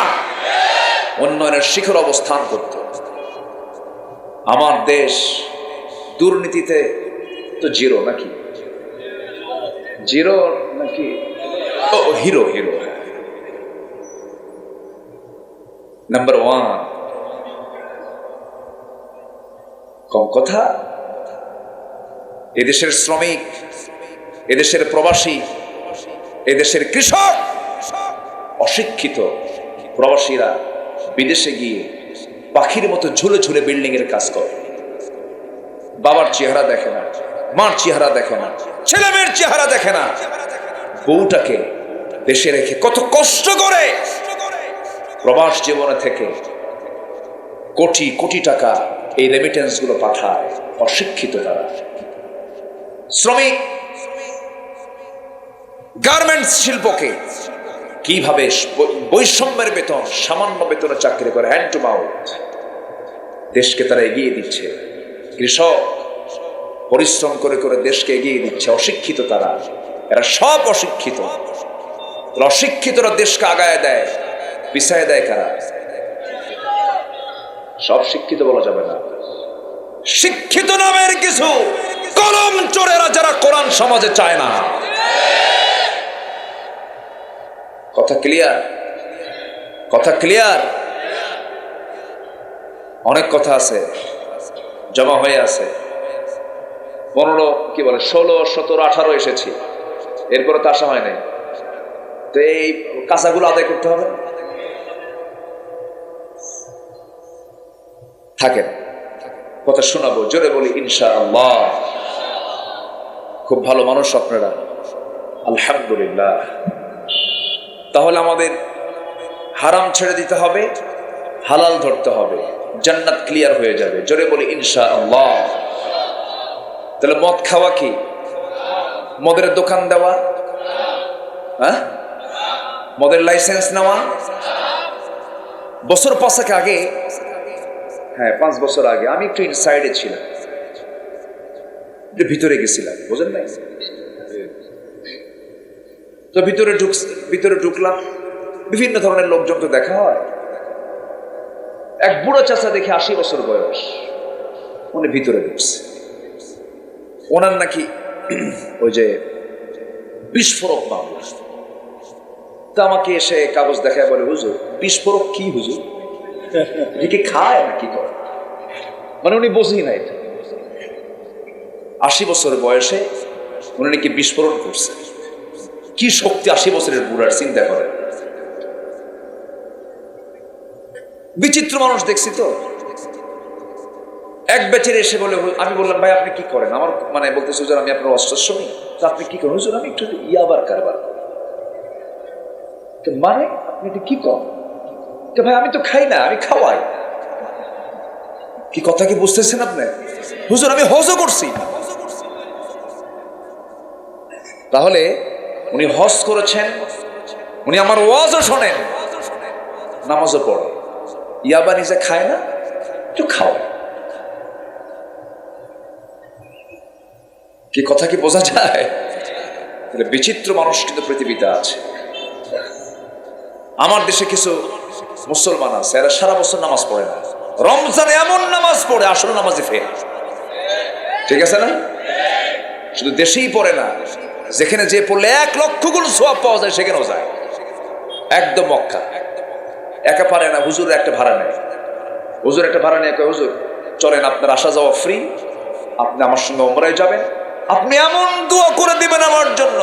উন্নয়নের শিখর অবস্থান করত। আমার দেশ দুর্নীতিতে তো জিরো নাকি? জিরো নাকি? ও হিরো, হিরো নাম্বার 1। কম কথা। এদেশের শ্রমিক, এদেশের প্রবাসী, এদেশের কৃষক, অশিক্ষিত প্রবাসীরা বিদেশে গিয়ে পাখির মতো ঝুলে ঝুলে বিল্ডিং এর কাজ করে। বাবার চেহারা দেখে না, মার চেহারা দেখে না, ছেলে মেয়ের চেহারা দেখে না, বউটাকে দেশে রেখে কত কষ্ট করে প্রবাস জীবনে থেকে কোটি কোটি টাকা এই রেমিটেন্স গুলো পাঠায়। অশিক্ষিত তারা। শ্রমিক গার্মেন্টস শিল্পকে কিভাবে বৈষম্যের বেতন, সামান্য বেতনে চাকরি করে হ্যান্ড টু মাউথ দেশকে তারা এগিয়ে দিচ্ছে। কৃষক পরিশ্রম করে করে দেশকে এগিয়ে দিচ্ছে। অশিক্ষিত তারা, এরা সব অশিক্ষিত। অশিক্ষিতরা দেশকে আগায় দেয়, পিছায় দেয় কারা? সব শিক্ষিত বলা যাবে না। শিক্ষিত নামের কিছু কলম চোরেরা যারা কোরআন সমাজে চায় না। কথা ক্লিয়ার? কথা ক্লিয়ার? অনেক কথা আছে, জমা হয়ে আছে। 15 কি বলে 16, 17, 18 এসেছি, এরপরে তো আসা হয় নাই। তো এই কাঁচাগুলো আদায় করতে হবে। থাকেন, কথা শোনাবো, জোরে বলি ইনশাআল্লাহ। খুব ভালো মানুষ আপনারা, আলহামদুলিল্লাহ। তাহলে আমাদের হারাম ছেড়ে দিতে হবে, হালাল ধরতে হবে, জান্নাত ক্লিয়ার হয়ে যাবে। জোরে বলি ইনশাআল্লাহ। তাহলে মদ খাওয়া কি? মদের দোকান দেওয়া, হ্যাঁ, মদের লাইসেন্স নেওয়া। বছর 5 আগে, হ্যাঁ 5 বছর আগে আমি একটু ইনসাইডে ছিলাম, ভিতরে গেছিলাম, বুঝলেন না? তো ভিতরে ঢুকলাম, বিভিন্ন ধরনের লোকজন তো দেখা হয়। এক বুড়ো চাচা দেখে 80 বছর বয়স, উনি ভিতরে ঢুকছে। ওনার নাকি ওই যে বিস্ফোরক মামলা। তো আমাকে এসে কাগজ দেখায় বলে, হুজুর বিস্ফোরক কি হুজুর? একে খায় না কি করে? মানে উনি বোঝেই না এটা। 80 বছর বয়সে উনি নাকি বিস্ফোরণ করছে। কি শক্তি 80 বছরের বুড়ার, চিন্তা করেন। বিচিত্র মানুষ দেখছি তো। এক বেচারে এসে বলে, আমি বললাম ভাই আপনি কি করেন? আমার মানে বলতেছে হুজুর আমি আপনার অস্ত্র শুনি। তো আপনি কি করেন? হুজুর আমি একটু ইয়াবার কারবার করি। তো মানে আপনি এটা কি করেন? তো ভাই আমি তো খাই না, আমি খাওয়াই। কি কথা কি বুঝতেছেন আপনি? হুজুর আমি হজও করছি। তাহলে উনি হজ করেছেন, উনি আমার ওয়াজও শোনেন, নামাজও পড়ে, ইয়াবা নিজে খায় না, একটু খাওয়ায়। কি কথা কি বোঝা যায়? বিচিত্র মানুষ কিন্তু পৃথিবীতে আছে। আমার দেশে কিছু মুসলমান আছে, এরা সারা বছর নামাজ পড়ে না, রমজানে এমন নামাজ পড়ে আসলে নামাজে ফেল। ঠিক আছে না? শুধু দেশেই পড়ে না, যেখানে যে পড়লে 1 লক্ষ গুণ সওয়াব পাওয়া যায় সেখানেও যায়। একদম মক্কা একা পারে না, হুজুর একটা ভাড়া নেয়। হুজুর একটা ভাড়া নিয়ে কয়, হুজুর চলেন, আপনার আসা যাওয়া ফ্রি, আপনি আমার সঙ্গে উমরায় যাবেন, আপনি এমন দোয়া করে দিবেন আমার জন্য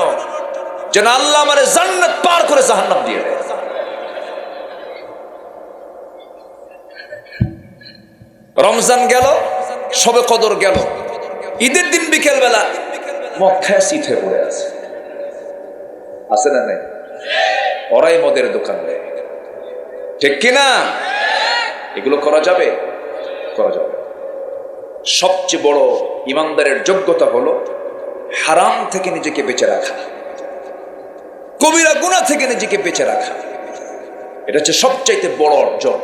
যেন আল্লাহ আমারে জান্নাত পার করে জাহান্নাম দিয়ে দেয়। রমজান গেল, শবে কদর গেল, ঈদের দিন বিকেল বেলা মক্কায় সিট হয়ে পড়ে আছে না নাই? ওরাই মদের দোকান দেয়, ঠিক কিনা? এগুলো করা যাবে? করা যাবে। সবচেয়ে বড় ইমানদারের যোগ্যতা হলো হারাম থেকে নিজেকে বেঁচে রাখা, কবিরা গুনাহ থেকে নিজেকে বেঁচে রাখা। এটা হচ্ছে সবচাইতে বড় অর্জন।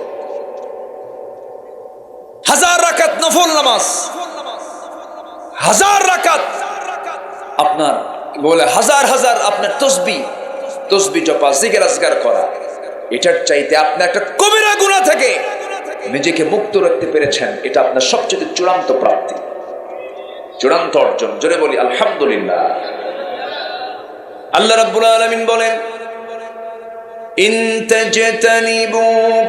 1000 রাকাত নফল নামাজ, 1000 রাকাত আপনার বলে, 1000 আপনার তসবিহ জপা, জিকির আজকার করা, এটার চাইতে আপনি একটা কবিরা গুনাহ থেকে নিজেকে মুক্ত রাখতে পেরেছেন, এটা আপনার সবচেয়ে চূড়ান্ত প্রাপ্তি, চূড়ান্ত অর্জন। জোরে বলি আলহামদুলিল্লাহ। আল্লাহ রাব্বুল আলামিন বলেন, ইন তাজতানিবু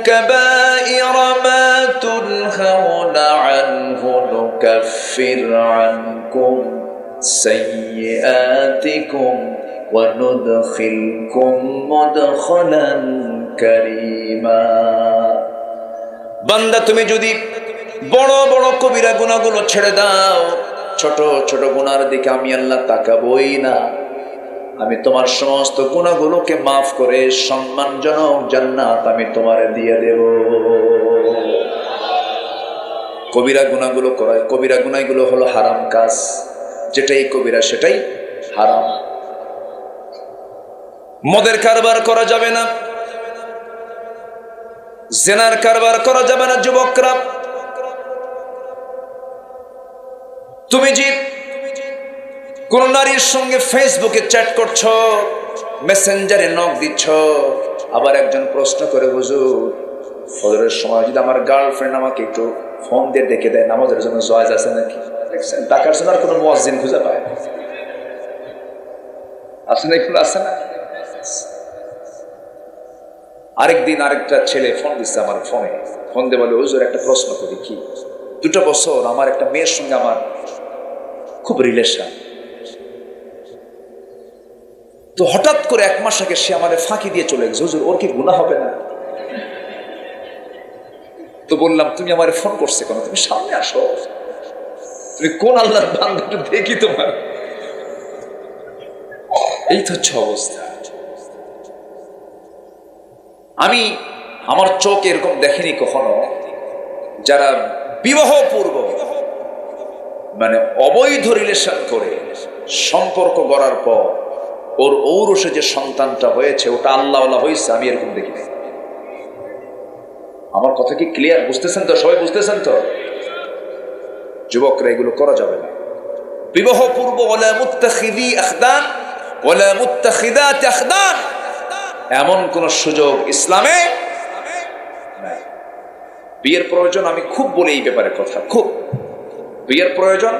কাবাইরা মা তুনহাউনা আনহু নুকাফির আনকুম সাইয়্যাতিকুম ওয়া নুদখিলকুম মুদখালান কারীমা। বান্দা, তুমি যদি বড় বড় কবিরা গুনাহগুলো ছেড়ে দাও, ছোট ছোট গুনার দিকে আমি আল্লাহ তাকাবই না। আমি তোমার সমস্ত গুনাহগুলোকে মাফ করে সম্মানজনক জান্নাত আমি তোমারে দিয়ে দেব। কবিরা গুনাহগুলো করা, কবিরা গুনাহগুলো হলো হারাম কাজ, যেটাই কবিরা সেটাই হারাম। মদের কারবার করা যাবে না, জেনার কারবার করা যাবে না। যুবকরা, তুমি যে কোন নারীর সঙ্গে ফেসবুকে চ্যাট করছো, মেসেঞ্জারে নক দিচ্ছ, আবার একজন প্রশ্ন করে, হুজুর ফজরের সময় যদি আমার গার্লফ্রেন্ড আমাকে একটু ফোন দিয়ে ডেকে দেয়, নামাজের জন্য জায়েজ আছে নাকি? দেখছেন, ডাকার জন্য আর কোনো মুয়াজ্জিন খুঁজে পায় না। আছে না? এগুলো আছে না? আরেকদিন আরেকটা ছেলে ফোন দিচ্ছে আমার ফোনে, ফোন দিয়ে বলে, হুজুর একটা প্রশ্ন করি। কি? 2 বছর আমার একটা মেয়ের সঙ্গে আমার খুব রিলেশন, তো হঠাৎ করে 1 মাস আগে সে আমাদের ফাঁকি দিয়ে চলে গেছে, হুজুর ওর কি গুনাহ হবে না? তো বললাম, তুমি আমার ফোন করছে কেন? তুমি সামনে আসো, তুমি কোন আল্লাহর বান্দা একটু দেখি তোমার। এই তো হচ্ছে অবস্থা। আমি আমার চোখ এরকম দেখেনি কখনো, যারা বিবাহ পূর্ব মানে অবৈধ রিলেশন করে সম্পর্ক গড়ার পর ওর ঔরসে যে সন্তানটা হয়েছে ওটা আল্লাহওয়ালা হয়েছে, আমি এরকম দেখি নাই। আমার কথা কি ক্লিয়ার? বুঝতেছেন তো? সবাই বুঝতেছেন তো? যুবকরা, এগুলো করা যাবে না। বিবাহ পূর্ব ওয়ালা মুত্তাখিদি আখদান ওয়ালা মুত্তাখিদাত আখদান, এমন কোন সুযোগ ইসলামে নাই। বিয়ের প্রয়োজন, আমি খুব বলি এই ব্যাপারে কথা, খুব বিয়ের প্রয়োজন।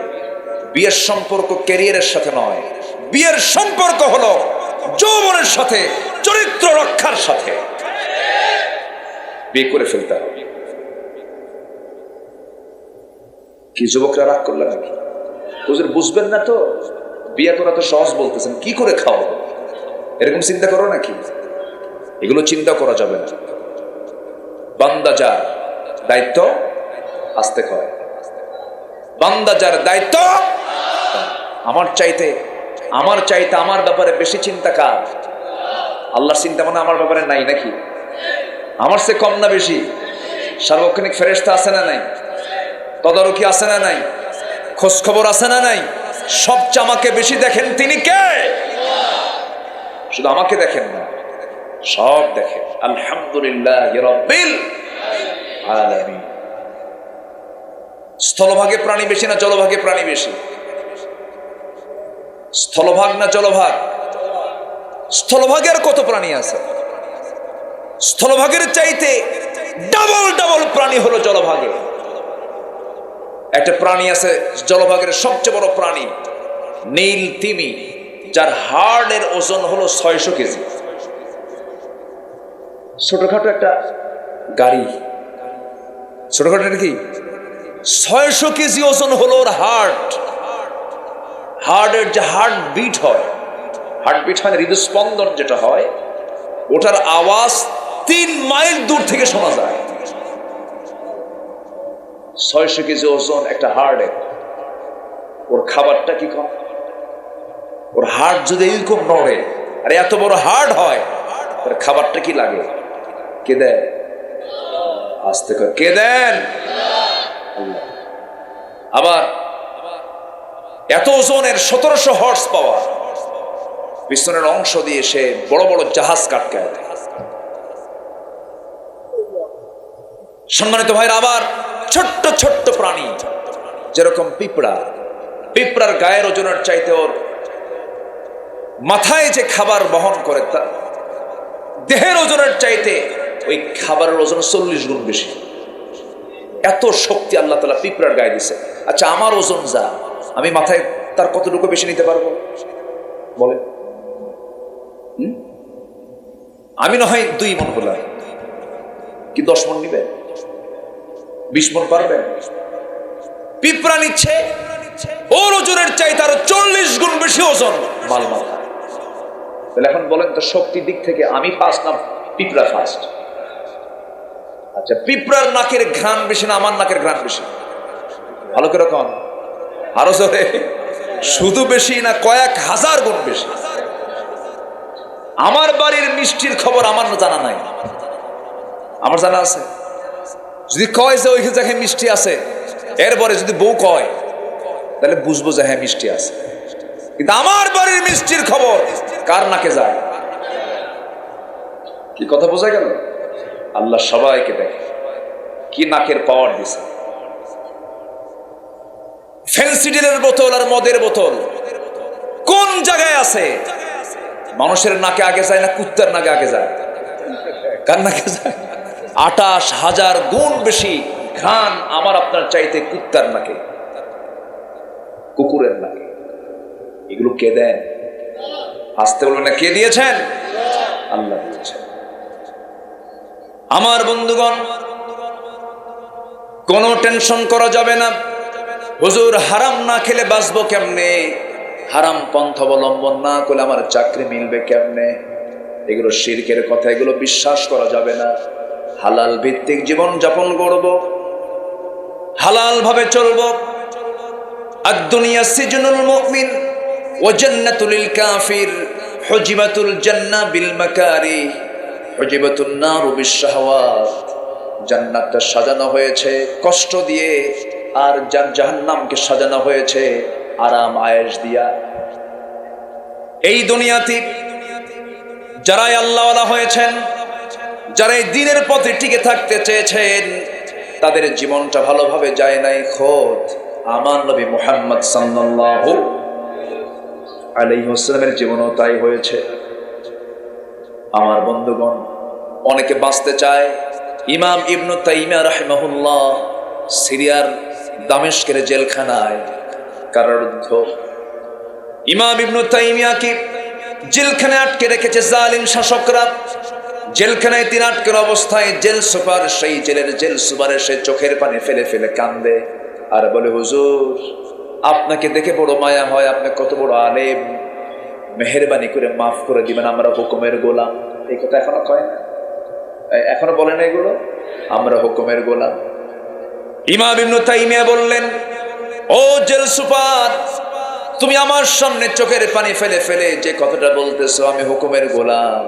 বিয়ের সম্পর্ক ক্যারিয়ারের সাথে নয়, বিয়ের সম্পর্ক হলো যৌবনের সাথে, চরিত্র রক্ষার সাথে। বিয়ে করে ফেলতে হবে। কি যুবকরা রাগ করলে নাকি? হুজুর বুঝবেন না তো, বিয়ে করা তো সহজ বলতেছেন, কি করে খাওয়াবো এরকম চিন্তা করো নাকি? এগুলো চিন্তা করা যাবে না। বান্দা যার দায়িত্ব আস্তে কয়, বান্দা যার দায়িত্ব, আমার চাইতে আমার ব্যাপারে বেশি চিন্তা কার? আল্লাহর চিন্তা মানে আমার ব্যাপারে নাই নাকি? আমার চেয়ে কম না বেশি? সার্বক্ষণিক ফেরেশতা আছে না নাই? তদারকি আছে না নাই? খোঁজ খবর আছে না নাই? সবচেয়ে আমাকে বেশি দেখেন তিনি কে? শুধু আমাকে দেখেন না, সব দেখেন। আলহামদুলিল্লাহ রাব্বিল আলামিন। স্থলভাগে প্রাণী বেশি না জলভাগে প্রাণী বেশি? স্থলভাগ না জলভাগ? স্থলভাগের কত প্রাণী আছে? স্থলভাগের চাইতে ডাবল প্রাণী হলো জলভাগে। একটা প্রাণী আছে জলভাগের সবচেয়ে বড় প্রাণী, নীল তিমি, যার হাড়ের ওজন হলো 600 কেজি। ছোটখাটো একটা গাড়ি, ছোটখাটো একটা কি 600 কেজি ওজন হলো ওর হার্টের যে হার্ট বিট হয় মানে হৃদস্পন্দন যেটা হয়, ওটার আওয়াজ 3 মাইল দূর থেকে শোনা যায়। 600 কেজি ওজন একটা হার্টের, ওর খাবারটা কি কম? ওর হার্ট যদি এরকম নড়ে আর এত বড় হার্ট হয়, তার খাবারটা কি লাগে? কে দেয়? আস্তে করে কে দেন? আবার এত ওজনের 1700 হর্স পাওয়ার পিছনের অংশ দিয়ে সে বড় বড় জাহাজ কাটকায় দেয়। সম্মানিত ভাইরা, আবার ছোট্ট ছোট্ট প্রাণী যেরকম পিঁপড়ার গায়ের ওজনের চাইতে ওর মাথায় যে খাবার বহন করে, তা দেহের ওজনের চাইতে ওই খাবারের ওজন 40 গুণ বেশি। এত শক্তি আল্লাহ তাআলা পিঁপড়ার গায়ে দিছে। আচ্ছা, আমার ওজন যা, আমি মাথায় তার কতটুকু বেশি নিতে পারবো বলে? আমি না হয় 2 মণ হলাম, কি 10 মণ নিবে? 20 মণ পারবেন? পিঁপড়া নিচ্ছে ওর ওজনের চাইতে আরো 40 গুণ বেশি ওজন মাল মাথা। তাহলে এখন বলেন তো, শক্তির দিক থেকে আমি ফার্স্ট না পিঁপড়া ফার্স্ট? আচ্ছা, পিঁপড়ার নাকের ঘ্রাণ বেশি না আমার নাকের ঘ্রাণ বেশি? ভালো করে কন, আরো জোরে। শুধু বেশি না, কয়েক হাজার গুণ বেশি। আমার বাড়ির মিষ্টির খবর আমার জানা নাই, আমার জানা আছে। যদি কয় যে ওই জায়গায় মিষ্টি আছে, এরপরে যদি বউ কয়, তাহলে বুঝবো যে হ্যাঁ মিষ্টি আছে। কিন্তু আমার বাড়ির মিষ্টির খবর কার নাকে যায়? কি কথা বোঝা গেল? আল্লাহ সবাইকে দেখে, কি নাকের পাওয়ার দিছে। ফেন্সিডিলের বোতল আর মদের বোতল কোন জায়গায় আছে? মানুষের নাকে আগে যায় না কুত্তার নাকে আগে যায়? কার নাকে যায়? 28,000 গুণ বেশি ঘ্রাণ আমার আপনার চাইতে কুত্তার নাকে, কুকুরের নাকে। এগুলো কে দেন? আসতে বলবেন না, কে দিয়েছেন? আল্লাহ দিয়েছেন। আমার বন্ধুগণ, কোনো টেনশন করা যাবে না। হুজুর, হারাম না খেলে বাঁচবো কেমনে? হারাম পন্থা অবলম্বন না করলে আমার চাকরি মিলবে কেমনে? এগুলো শিরকের কথা, এগুলো বিশ্বাস করা যাবে না। হালাল ভিত্তিক জীবন যাপন করব, হালাল ভাবে চলব। আদ-দুনিয়া সিজনুল মুমিন ওয়া জান্নাতুল লিল কাফির, হুজিবাতুল জান্নাহ বিল মাকারিহ, হুজিবাতুন নারু বিশ শাহওয়াত। জান্নাতটা সাজানো হয়েছে কষ্ট দিয়ে, আর জাহান্নামকে সাজানো হয়েছে আরাম আয়েশ দিয়া। এই দুনিয়াতে যারাই আল্লাহওয়ালা হয়েছেন, যারা এই দ্বীনের পথে টিকে থাকতে চেয়েছেন, তাদের জীবনটা ভালোভাবে যায় নাই। খোদ আমার নবী মুহাম্মদ সাল্লাল্লাহু আলাইহি ওয়াসাল্লামের জীবনও তাই হয়েছে। আমার বন্ধুগণ, অনেকে বাঁচতে চায়। ইমাম ইবনু তাইমিয়া রাহিমাহুল্লাহ সিরিয়ার দামেস্কের জেলখানায় কারারুদ্ধ। ইমাম ইবনু তাইমিয়াকে জেলখানায় আটকে রেখেছে জালিম শাসকরা। জেলখানায় তিনি আটকের অবস্থায় জেল সুপার, সেই জেলের জেল সুপারের সে চোখের পানি ফেলে ফেলে কান্দে আর বলে, হুজুর, আপনাকে দেখে বড় মায়া হয়, আপনি কত বড় আলেম, মেহেরবানি করে মাফ করে দিবেন, আমরা হুকুমের গোলাম। এই কথা এখনো কয় না? এখনো বলে না এগুলো? আমরা হুকুমের গোলাম। ইমাম ইবনু তাইমিয়া বললেন, ও জেল সুপার, তুমি আমার সামনে চোখের পানি ফেলে ফেলে যে কথাটা বলতেছো আমি হুকুমের গোলাম,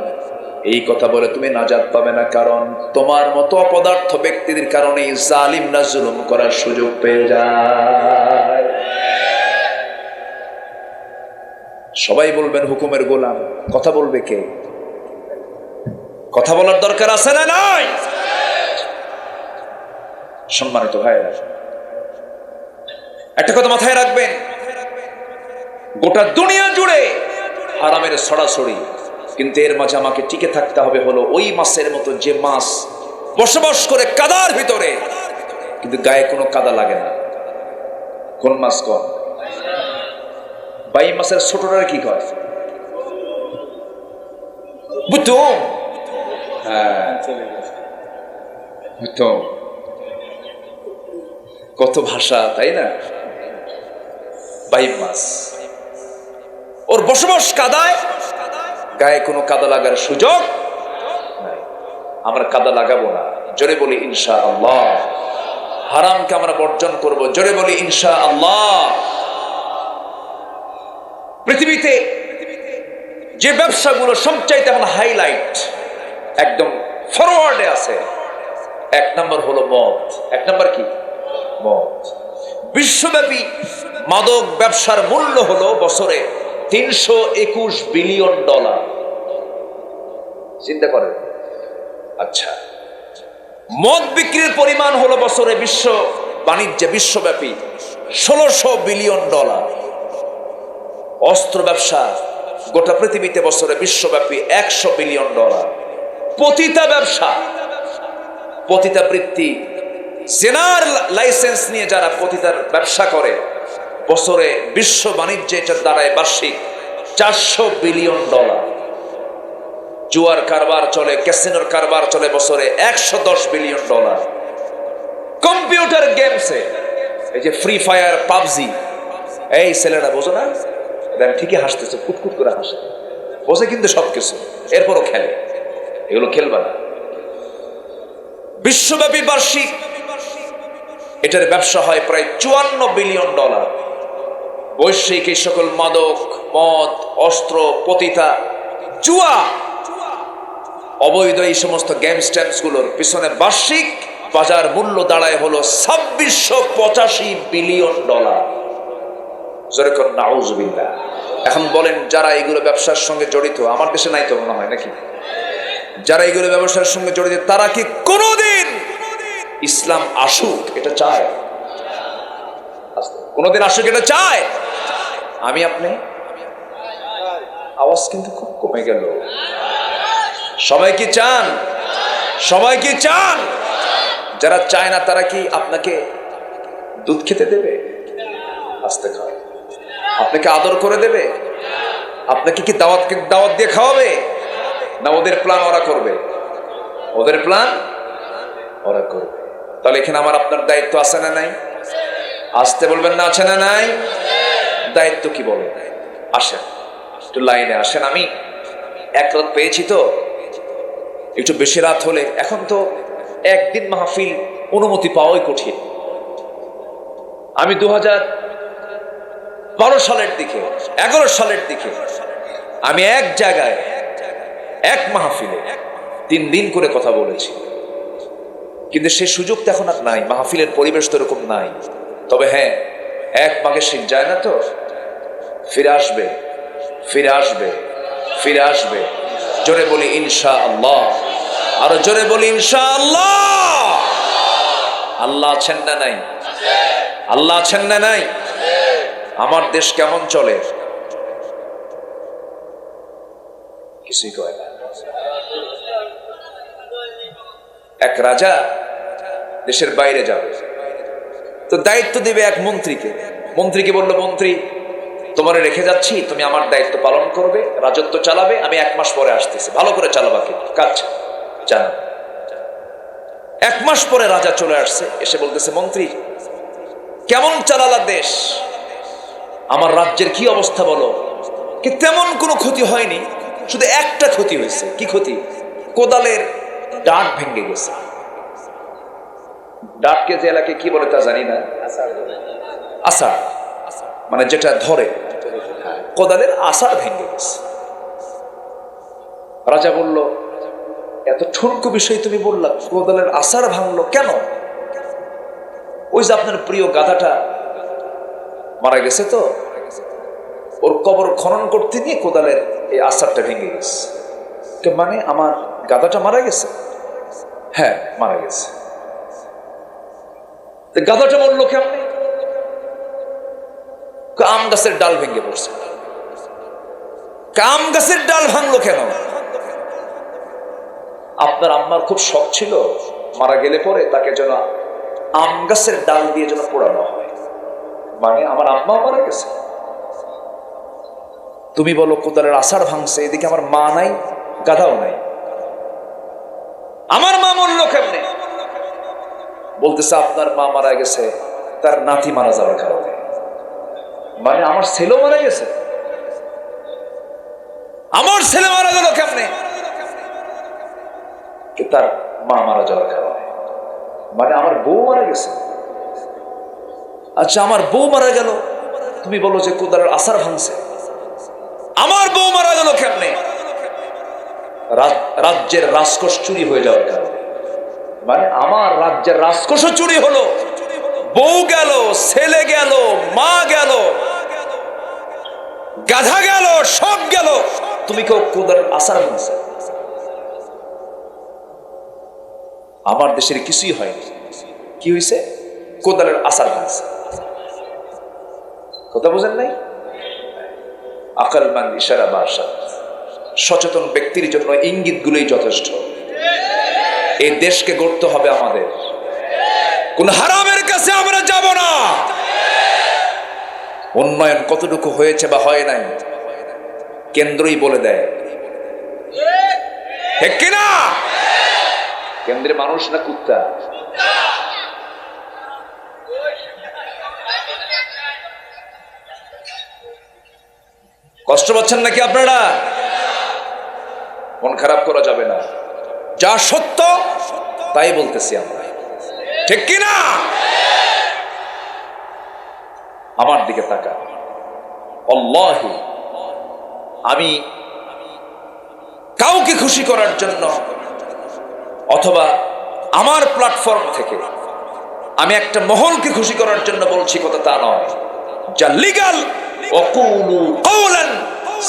এই কথা বলে তুমি নাজাত পাবে না। কারণ তোমার মতো অপদার্থ ব্যক্তিদের কারণেই জালিমরা জুলুম করার সুযোগ পেয়ে যায়। সবাই বলবেন হুকুমের গোলাম, কথা বলবে কে? কথা বলার দরকার আছে না নাই? সম্মানিত ভাইরা, একটা কথা মাথায় রাখবেন, গোটা দুনিয়া জুড়ে হারামের ছড়াছড়ি, কিন্তু এর মাঝে আমাকে টিকে থাকতে হবে হলো ওই মাছের মতো, যে মাছ বসবাস করে কাদার ভিতরে কিন্তু গায়ে কোনো কাদা লাগে না। কোন মাছ? কোন বাইম মাছের ছোটটার কি কয় বুঝতো? হ্যাঁ বুঝতো। কত ভাষা তাই না? বাইম মাছ, ওর বসবাস কাদায়, গায়ে কোনো কাদা লাগার সুযোগ নাই। আমরা কাদা লাগাবো না, জোরে বলি ইনশাআল্লাহ। হারামকে আমরা বর্জন করব, জোরে বলি ইনশাআল্লাহ। পৃথিবীতে যে ব্যবসাগুলো সবচাইতে এখন হাইলাইট, একদম ফরওয়ার্ডে আছে, এক নম্বর হলো মদ। এক নম্বর কি? মদ। বিশ্বব্যাপী মাদক ব্যবসার মূল্য হলো বছরে $321 বিলিয়ন। চিন্তা করেন। আচ্ছা, মদ বিক্রির পরিমাণ হলো বছরে বিশ্ব বাণিজ্যে বিশ্বব্যাপী $1600 বিলিয়ন। অস্ত্র ব্যবসা গোটা পৃথিবীতে বছরে বিশ্বব্যাপী $100 বিলিয়ন। পতিতা ব্যবসা, পতিতাবৃত্তি, জেনার লাইসেন্স নিয়ে যারা পতিতার ব্যবসা করে, বছরে বিশ্ব বাণিজ্যে এটার দ্বারায় বার্ষিক $400 বিলিয়ন। জুয়ার কারবার চলে, ক্যাসিনোর কারবার চলে, বছরে $110 বিলিয়ন। কম্পিউটার গেমসে এই যে ফ্রি ফায়ার, পাবজি, এই ছেলেরা বোঝো না? ঠিকই হাসতেছে, কুটকুট করে হাসে, বোঝে কিন্তু সবকিছু, এরপরও খেলে। এগুলো খেলবা না। বিশ্বব্যাপী বার্ষিক এটার ব্যবসা হয় প্রায় $54 বিলিয়ন। বৈশ্বিক এই সকল মাদক, মদ, অস্ত্র, পতিতা, জুয়া, অবৈধ এই সমস্ত গেমস ট্যামস গুলোর পিছনে বার্ষিক বাজার মূল্য দাঁড়ায় হলো $2685 বিলিয়ন। যেরকম নাউজুবিল্লাহ। এখন বলেন, যারা এগুলো ব্যবসার সঙ্গে জড়িত, আমার দেশে নাই তো মনে হয় নাকি, যারা এগুলো ব্যবসার সঙ্গে জড়িত, তারা কি কোনোদিন ইসলাম আসুক এটা চায়? কোনোদিন আসুক এটা চায়? আমি আপনি? আওয়াজ কিন্তু খুব কমে গেল। সবাই কি চান? সবাই কি চান? যারা চায় না তারা কি আপনাকে দুধ খেতে দেবে? আস্তে খাও। আপনাকে আদর করে দেবে? আপনাকে কি দাওয়াত দিয়ে খাওয়াবে? না ওদের প্ল্যান ওরা করবে? ওদের প্ল্যান ওরা করবে। তাহলে এখানে আমার আপনার দায়িত্ব আছে না নাই? আসতে বলবেন না, আছে না নাই? দায়িত্ব কি বলেন? আসেন একটু লাইনে আসেন। আমি এক রাত পেয়েছি তো, একটু বেশি রাত হলে, এখন তো একদিন মাহফিল অনুমতি পাওয়াই কঠিন। আমি 2012 সালের দিকে, 11 সালের দিকে আমি এক জায়গায় এক মাহফিলে 3 দিন করে কথা বলেছি, কিন্তু সে সুযোগ তো এখন আর নাই। মাহফিলের পরিবেশ তো এরকম নাই। তবে হ্যাঁ, এক মাঘে শীত যায় না তো, ফিরে আসবে, ফিরে আসবে, ফিরে আসবে। জোরে বলি ইনশাআল্লাহ, আরো জোরে বলি ইনশাআল্লাহ। আল্লাহ আছেন না নাই? আল্লাহ আছেন না নাই? আমার দেশ কেমন চলে? কিছুই কয় না। এক রাজা দেশের বাইরে যাবে, তো দায়িত্ব দিবে এক মন্ত্রীকে। মন্ত্রীকে বলল, মন্ত্রী তোমারে রেখে যাচ্ছি, তুমি আমার দায়িত্ব পালন করবে, রাজত্ব চালাবে, আমি 1 মাস পরে আসতেছি, ভালো করে চালাবা কি কাজ জানো। 1 মাস পরে রাজা চলে আসছে, এসে বলতেছে, মন্ত্রী কেমন চালালা দেশ? আমার রাজ্যের কি অবস্থা বলো? কি তেমন কোনো ক্ষতি হয়নি, শুধু একটা ক্ষতি হয়েছে। কি ক্ষতি? কোদালের ডাট ভেঙে গেছে। ডাটকে যে এলাকায় কি বলে তা জানি না, আষাঢ়, মানে যেটা ধরে, কোদালের আষাঢ় ভেঙে গেছে। রাজা বলল, এত ঠুনকো বিষয় তুমি বললা, কোদালের আষাঢ় ভাঙলো কেন? ওই যে আপনার প্রিয় গাধাটা মারা গেছে, তো ওর কবর খনন করতে নিয়ে কোদালের এই আষাঢ়টা ভেঙে গেছে। মানে আমার গাধাটা মারা গেছে? হ্যাঁ মারা গেছে। গাধাটা মরলো কেমনে? আম গাছের ডাল ভেঙে পড়ছে। আম গাছের ডাল ভাঙলো কেন? আপনার আম্মার খুব শখ ছিল মারা গেলে পরে তাকে যেন আম গাছের ডাল দিয়ে যেন পোড়ানো হয়। মানে আমার আম্মা মারা গেছে, তুমি বলো কোদালের আষাঢ় ভাঙছে, এদিকে আমার মা নাই, গাধাও নাই, আমার মা মরলো কেমনে? বলতেছে আপনার মা মারা গেছে তার নাতি মারা যাওয়ার কারণে। মানে আমার ছেলেও মারা গেছে? আমার ছেলে মারা গেল কেমনে? তার মা মারা যাওয়ার কারণে। মানে আমার বউ মারা গেছে। আচ্ছা আমার বউ মারা গেল, তুমি বলো যে কোদালের আষাঢ় ভাঙছে, আমার বউ মারা গেল কেমনে? রাজ্যের রাজকোষ চুরি হয়ে যাওয়ার কারণে। মানে আমার রাজ্যের রাজকোষও চুরি হলো, বউ গেল, ছেলে গেল, মা গেল, গাধা গেল, সব গেল, তুমি কেউ কোদালের আষাঢ় ভাঙছে? আমার দেশের কিছুই হয়নি। কি হয়েছে? কোদালের আষাঢ় ভাঙছে। কথা বুঝেন নাই? আকলমান ইশারা ভাষা। সচেতন ব্যক্তির জন্য ইঙ্গিতগুলোই যথেষ্ট। এই দেশকে গড়তে হবে আমাদের। কোন হারামের কাছে আমরা যাব না। উন্নয়ন কতটুকু হয়েছে বা হয় নাই কেন্দ্রই বলে দেয়, ঠিক কিনা? কেন্দ্রে মানুষ না কুত্তা? কষ্ট পাচ্ছেন নাকি আপনারা? মন খারাপ করা যাবে না, যা সত্য তাই বলতেছি আমরা, ঠিক কিনা? আমার দিকে তাকা। আল্লাহি আমি কাউকে খুশি করার জন্য অথবা আমার প্ল্যাটফর্ম থেকে আমি একটা মহলকে খুশি করার জন্য বলছি কথা তা নয়। যা লিগ্যাল, ওয়াকুলু কাওলান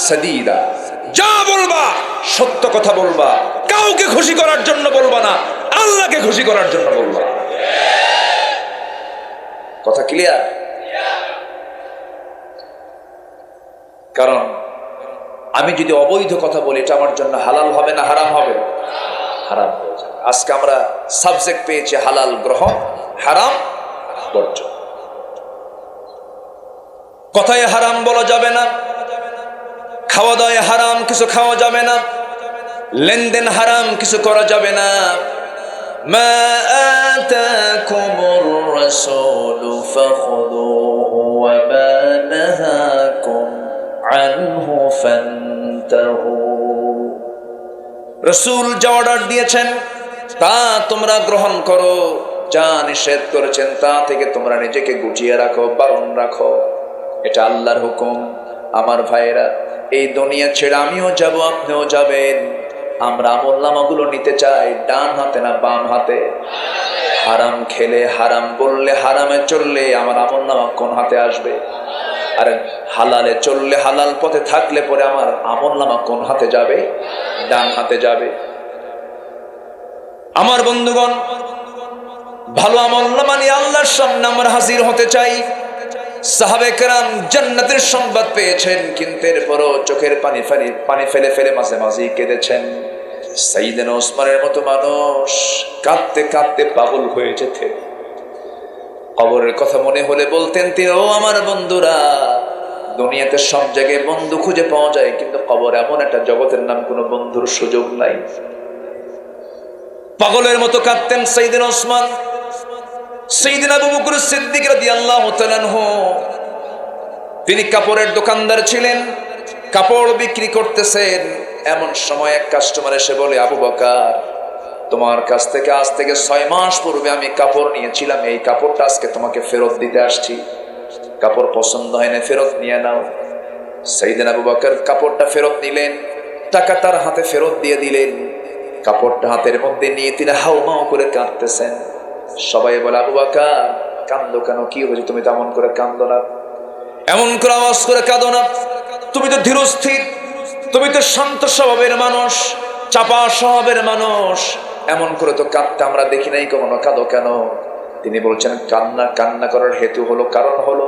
সাদীদা, যা বলবা সত্য কথা বলবা, কাউকে খুশি করার জন্য বলবা না, আল্লাহকে খুশি করার জন্য বলবা। কথা ক্লিয়ার? কারণ আমি যদি অবৈধ কথা বলি এটা আমার জন্য হালাল হবে না হারাম হবে? হারাম হয়ে যাবে। আজকে আমরা সাবজেক্ট পেয়েছি হালাল গ্রহণ, হারাম বর্জন। কথায় হারাম বলা যাবে না, খাওয়া দাওয়ায় হারাম কিছু খাওয়া যাবে না, লেনদেন হারাম কিছু করা যাবে না। মা আতাকুমুর রাসূলু ফাখুযুহু ওয়া মা নাহাকুম আনহু ফান্তাহু। রাসূল যা অর্ডার দিয়েছেন তা তোমরা গ্রহণ করো, যা নিষেধ করেছেন তা থেকে তোমরা নিজেকে গুটিয়ে রাখো, বারণ রাখো। এটা আল্লাহর হুকুম। আমার ভাইয়েরা, এই দুনিয়া ছেড়ে আমিও যাব, আপনিও যাবেন। আমরা আমলনামাগুলো নিতে চাই ডান হাতে না বাম হাতে? হারাম খেলে, হারাম বললে, হারামে চললে আমার আমলনামা কোন হাতে আসবে? আর হালালে চললে, হালাল পথে থাকলে পরে আমার আমলনামা কোন হাতে যাবে? ডান হাতে যাবে। আমার বন্ধুগণ, ভালো আমলনামা নিয়ে আল্লাহর সামনে আমরা হাজির হতে চাই। সাহাবে কেরাম জান্নাতের সংবাদ পেয়েছেন, কিন্তু এরপরও চোখের পানি ফেলে ফেলে মাঝে মাঝে কেঁদেছেন। সাইয়েদনা ওসমানের মতো মানুষ কাঁদতে কাঁদতে পাগল হয়ে যেতেন। কবরের কথা মনে হলে বলতেন তিনি, ও আমার বন্ধুরা, দুনিয়াতে সব জায়গায় বন্ধু খুঁজে পাওয়া যায়, কিন্তু কবর এমন একটা জগতের নাম কোনো বন্ধুর সুযোগ নাই। পাগলের মতো কাঁদতেন সাইয়েদনা ওসমান। সাইয়েদনা আবু বকর সিদ্দিক রাদিয়াল্লাহু তাআলা আনহু, তিনি কাপড়ের দোকানদার ছিলেন, কাপড় বিক্রি করতেছেন। এমন সময় এক কাস্টমার এসে বলে, আবু বকর, তোমার কাছ থেকে আজ থেকে 6 মাস পূর্বে আমি কাপড় নিয়েছিলাম, এই কাপড়টা আজকে তোমাকে ফেরত দিতে আসছি। কাপড় পছন্দ হয় না, ফেরত নিয়ে নাও। সাইয়েদনা আবু বকর কাপড়টা ফেরত নিলেন, টাকা তার হাতে ফেরত দিয়ে দিলেন। কাপড়টা হাতের মধ্যে নিয়ে তিনি হাউমাউ করে কাঁদতেছেন। সবাই বলে, আবু বকর কান্দো কেন? কি হয়েছে? তুমি তো এমন করে কান্দো না, এমন করে আওয়াজ করে কাঁদো না, তুমি তো ধীরস্থির, তুমি তো শান্ত স্বভাবের মানুষ, চাপা স্বভাবের মানুষ, এমন করে তো কাঁদতে আমরা দেখি নাই কখনো, কাঁদো কেন? তিনি বলছেন, কান্না করার হেতু হলো, কারণ হলো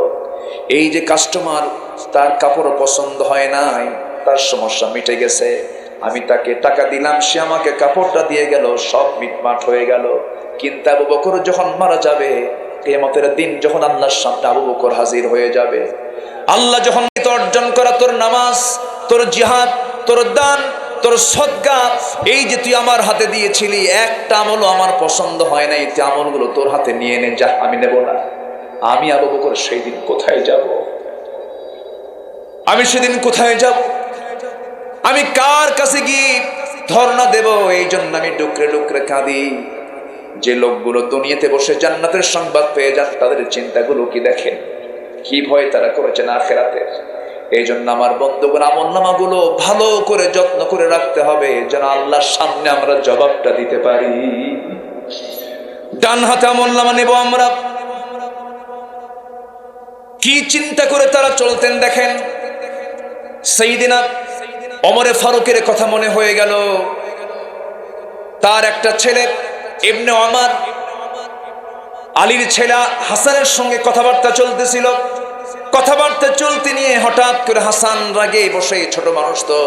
এই যে কাস্টমার, তার কাপড় পছন্দ হয় নাই, তার সমস্যা মিটে গেছে। আমি তাকে টাকা দিলাম, সে আমাকে কাপড়টা দিয়ে গেল, সব মিটমাট হয়ে গেল। কিন্তু আবু বকর যখন মারা যাবে, কিয়ামতের দিন যখন আল্লাহর সামনে আবু বকর হাজির হয়ে যাবে, আল্লাহ যখন অর্জন করা তোর নামাজ, তোর জিহাদ, তোর দান, তোর সদকা, এই যে তুই আমার হাতে দিয়েছিলি, একটা আমলও আমার পছন্দ হয় না, এই আমলগুলো তোর হাতে নিয়ে নে, যা, আমি নেব না। আমি আবু বকর সেই দিন কোথায় যাব? আমি সেদিন কোথায় যাব? আমি কার কাছে গিয়ে ধর্ণা দেব? এই জন্য আমি ডুকরে ডুকরে কাঁদি। যে লোকগুলো দুনিয়াতে বসে জান্নাতের সংবাদ পেয়ে যান, তাদের চিন্তাগুলো কি দেখেন, কি ভয় তারা করেছেন আখিরাতের। এই জন্য আমার বন্ধুগণ, আমলনামাগুলো ভালো করে যত্ন করে রাখতে হবে, যেন আল্লাহর সামনে আমরা জবাবটা দিতে পারি। ডান হাতে আমলনামা নেব আমরা। কি চিন্তা করে তারা চলতেন দেখেন। সাইয়েদিনা ওমরে ফারুকের কথা মনে হয়ে গেল। তার একটা ছেলে ইবনে ওমর, আলীর ছেলে হাসানের সঙ্গে কথাবার্তা চলতেছিল। কথাবার্তা চলতে নিয়ে হঠাৎ করে হাসান রাগে বসে, ছোট মানুষ তো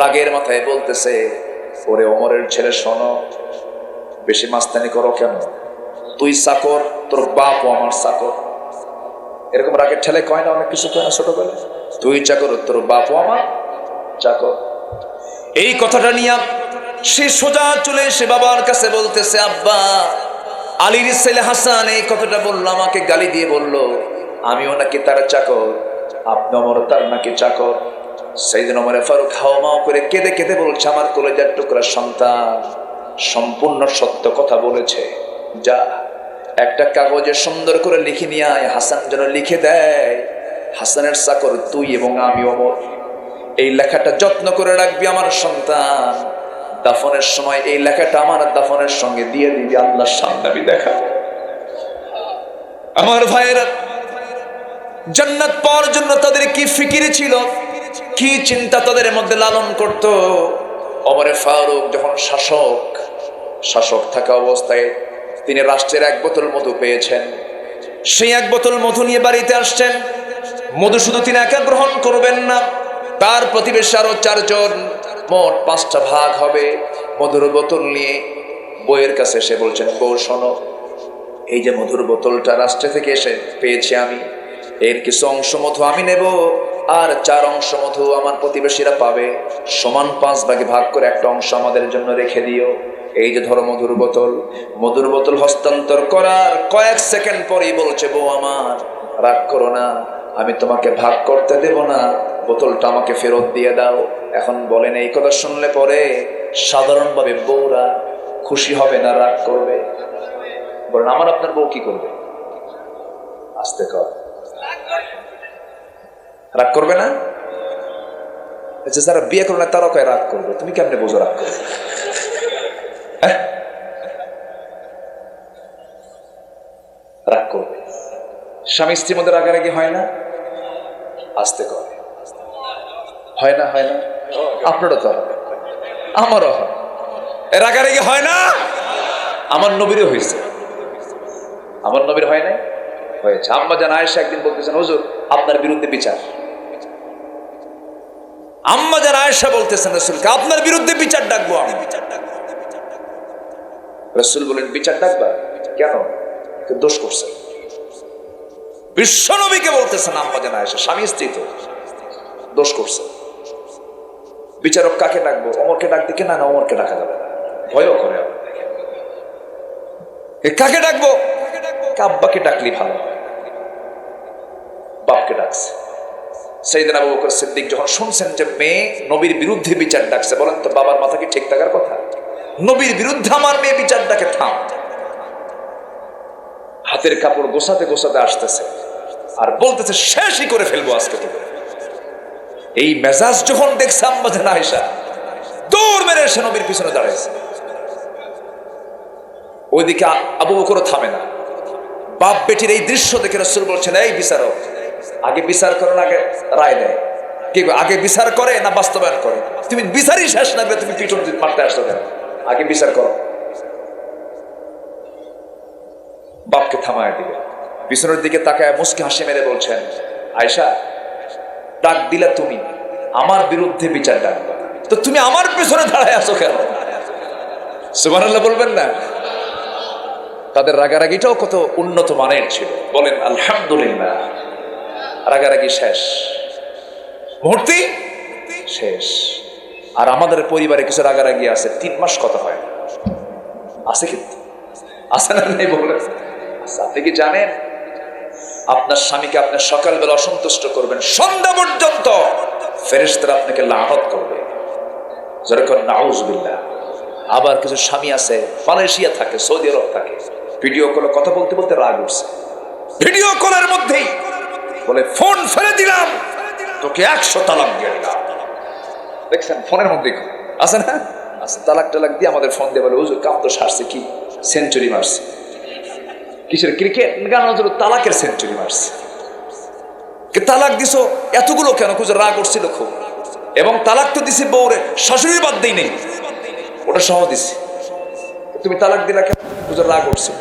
রাগের মাথায় বলতেছে, ওরে ওমরের ছেলে শোনো, বেশি মাস্তানি করো কেন? তুই চাকর, তোর বাপও আমার চাকর। এরকম রাগের ঠেলে কয় না, অনেক কিছু কয় না ছোটবেলায়। তুই চাকর, তোর বাপও আমার চাকর। এই কথাটা নিয়ে সে সোজা চলে এসে বাবার কাছে বলতেছে, আব্বা, আলীর ছেলে হাসান এই কথাটা বললো, আমাকে গালি দিয়ে বললো আমিও নাকি তার চাকর, আপনি আমার তার নাকি চাকর। সাইয়েদনা ওমর ফারুক হাওমাও করে কেঁদে কেঁদে বলছে, আমার কলেজার টুকরা সন্তান সম্পূর্ণ সত্য কথা বলেছে, যা একটা কাগজে সুন্দর করে লিখে নিয়ে আয়, হাসান যেন লিখে দেয় হাসানের চাকর তুই এবং আমি ওমর। এই লেখাটা যত্ন করে রাখবি আমার সন্তান, দাফনের সময় এই লেখাটা আমার দাফনের সঙ্গে দিয়ে দিবি, আল্লাহর সামনে আমি দেখাবো। আমার ভাইয়েরা, জান্নাত পাওয়ার জন্য তাদের কি ফিকির ছিল, কি চিন্তা তাদের মধ্যে লালন করত। ওমর ফারুক যখন শাসক থাকা অবস্থায় তিনি রাষ্ট্রের এক বোতল মধু পেয়েছেন। সেই এক বোতল মধু নিয়ে বাড়িতে আসছেন। মধু শুধু তিনি একা গ্রহণ করবেন না, তার প্রতিবেশী আরো 4 জন, মোট 5টা ভাগ হবে। মধুর বোতল নিয়ে বউয়ের কাছে এসে বলছেন, বউ শোনো, এই যে মধুর বোতলটা রাষ্ট্র থেকে এসে পেয়েছি আমি, এর কিছু অংশ মধু আমি নেব, আর 4 অংশ মধু আমার প্রতিবেশীরা পাবে। সমান 5 ভাগে ভাগ করে একটা অংশ আমাদের জন্য রেখে দিও। এই যে ধরো মধুর বোতল হস্তান্তর করার কয়েক সেকেন্ড পরেই বলছে, বউ আমার, রাগ করো না, আমি তোমাকে ভাগ করতে দেব না, বোতলটা আমাকে ফেরত দিয়ে দাও। এখন বলেন, এই কথা শুনলে পরে সাধারণভাবে বউরা খুশি হবে না রাগ করবে? বলেন, আমার আপনার বউ কি করবে? আস্তে কর, রাগ করবে না? আচ্ছা, যারা বিয়ে করবে না তারাও কয় রাগ করবে, তুমি কেমনে বোঝো রাগ করবে? রাগ করবে। স্বামী স্ত্রীর মধ্যে রাগারাগি হয় না? আস্তে করে হয় না? আপনারও তো হবে, আমারও হয়। রাগারাগি হয় না? আমার নবীরও হয়েছে। আমার নবীর হয় নাই? হয়েছে। আম্মা জান আয়েশা একদিন বলতেছেন, হুজুর আপনার বিরুদ্ধে বিচার। আম্মা জান আয়েশা বলতেছেন রাসূলকে, আপনার বিরুদ্ধে বিচার ডাকবো আমি। রাসূল বলেন, বিচার ডাকবা কেন? দোষ করছে। বিশ্ব নবীকে বলতেছেন আম্মা জান আয়েশা, স্বামী স্ত্রী তো, দোষ করছে। বিচারক কাকে ডাকবো? ওমরকে ডাক দিকে? না, ওমরকে ডাকা যাবে না, ভয়ও করে। কাকে ডাকবো? আব্বাকে ডাকলি ভালো হয়। বাপকে ডাকছে। সাইয়েদনা আবু বকর সিদ্দিক যখন শুনছেন যে মেয়ে নবীর বিরুদ্ধে বিচার ডাকছে, বলেন তো বাবার মাথা কি ঠিক থাকার কথা? নবীর বিরুদ্ধে আমার মেয়ে বিচার ডাকে, থাম। হাতের কাপড় গোছাতে গোছাতে আসতেছে আর বলতেছে, শেষই করে ফেলবো আজকে তোকে। এই মেজাজ যখন দেখছে আম্মা জান আয়েশা, দৌড় মেরে এসে নবীর পিছনে দাঁড়াইছে। ওইদিকে আবু বকরও থামে না। বাপ বেটির এই দৃশ্য দেখে রাসূল বলছেন, এই বিচারক, আগে বিচার করে না আগে রায় দেয়? কি আগে বিচার করে না বাস্তবায়ন করে? তুমি বিচারই শেষ না করে তুমি পিছন মারতে আসছো কেন? আগে বিচার করো। বাপকে থামায় দিবে, পিছনের দিকে তাকায় মুস্কি হাসি মেরে বলছেন, আয়েশা, ডাক দিলা তুমি, আমার বিরুদ্ধে বিচার ডাকবা, তো তুমি আমার পিছনে দাঁড়ায় আছো কেন? সুবহানাল্লাহ বলবেন না? তাদের রাগারাগিটাও কত উন্নত মানের ছিল। বলেন আলহামদুলিল্লাহ। রাগারাগি শেষ, মুহূর্তে শেষ। আর আমাদের পরিবারে কিছু রাগারাগি আছে, 3 মাস কথা হয় না। আছে কিন্তু, আছে না নেই বলে? আপনি কি জানেন আপনার স্বামীকে আপনি সকালবেলা অসন্তুষ্ট করবেন, সন্ধ্যা পর্যন্ত ফেরেশতারা আপনাকে লানত করবে, যেরকম নাউজুবিল্লাহ। আবার কিছু স্বামী আছে মালয়েশিয়া থাকে, সৌদি আরব থাকে, ভিডিও কলে কথা বলতে বলতে রাগ উঠছে, ভিডিও কলের মধ্যেই বলে ফোন ফেলে দিলাম, তোকে 100 তালাক দিয়ে দিলাম। দেখছেন ফোনের মধ্যে আছে না? আছে। তালাক টালাক দিয়ে আমাদের ফোন দিয়ে বলে হুজুর কাপ তো সারছে, কি সেঞ্চুরি মারছে, কিসের ক্রিকেট গান, তালাকের সেঞ্চুরি মারছে। তালাক দিছো এতগুলো কেন? খুঁজে রাগ উঠছিল খুব। এবং তালাক তো দিছি বউরে, শাশুড়ির বাদ দেই নেই, ওটা সহ দিছি। তুমি তালাক দিলা কেন? খুঁজে রাগ উঠছে।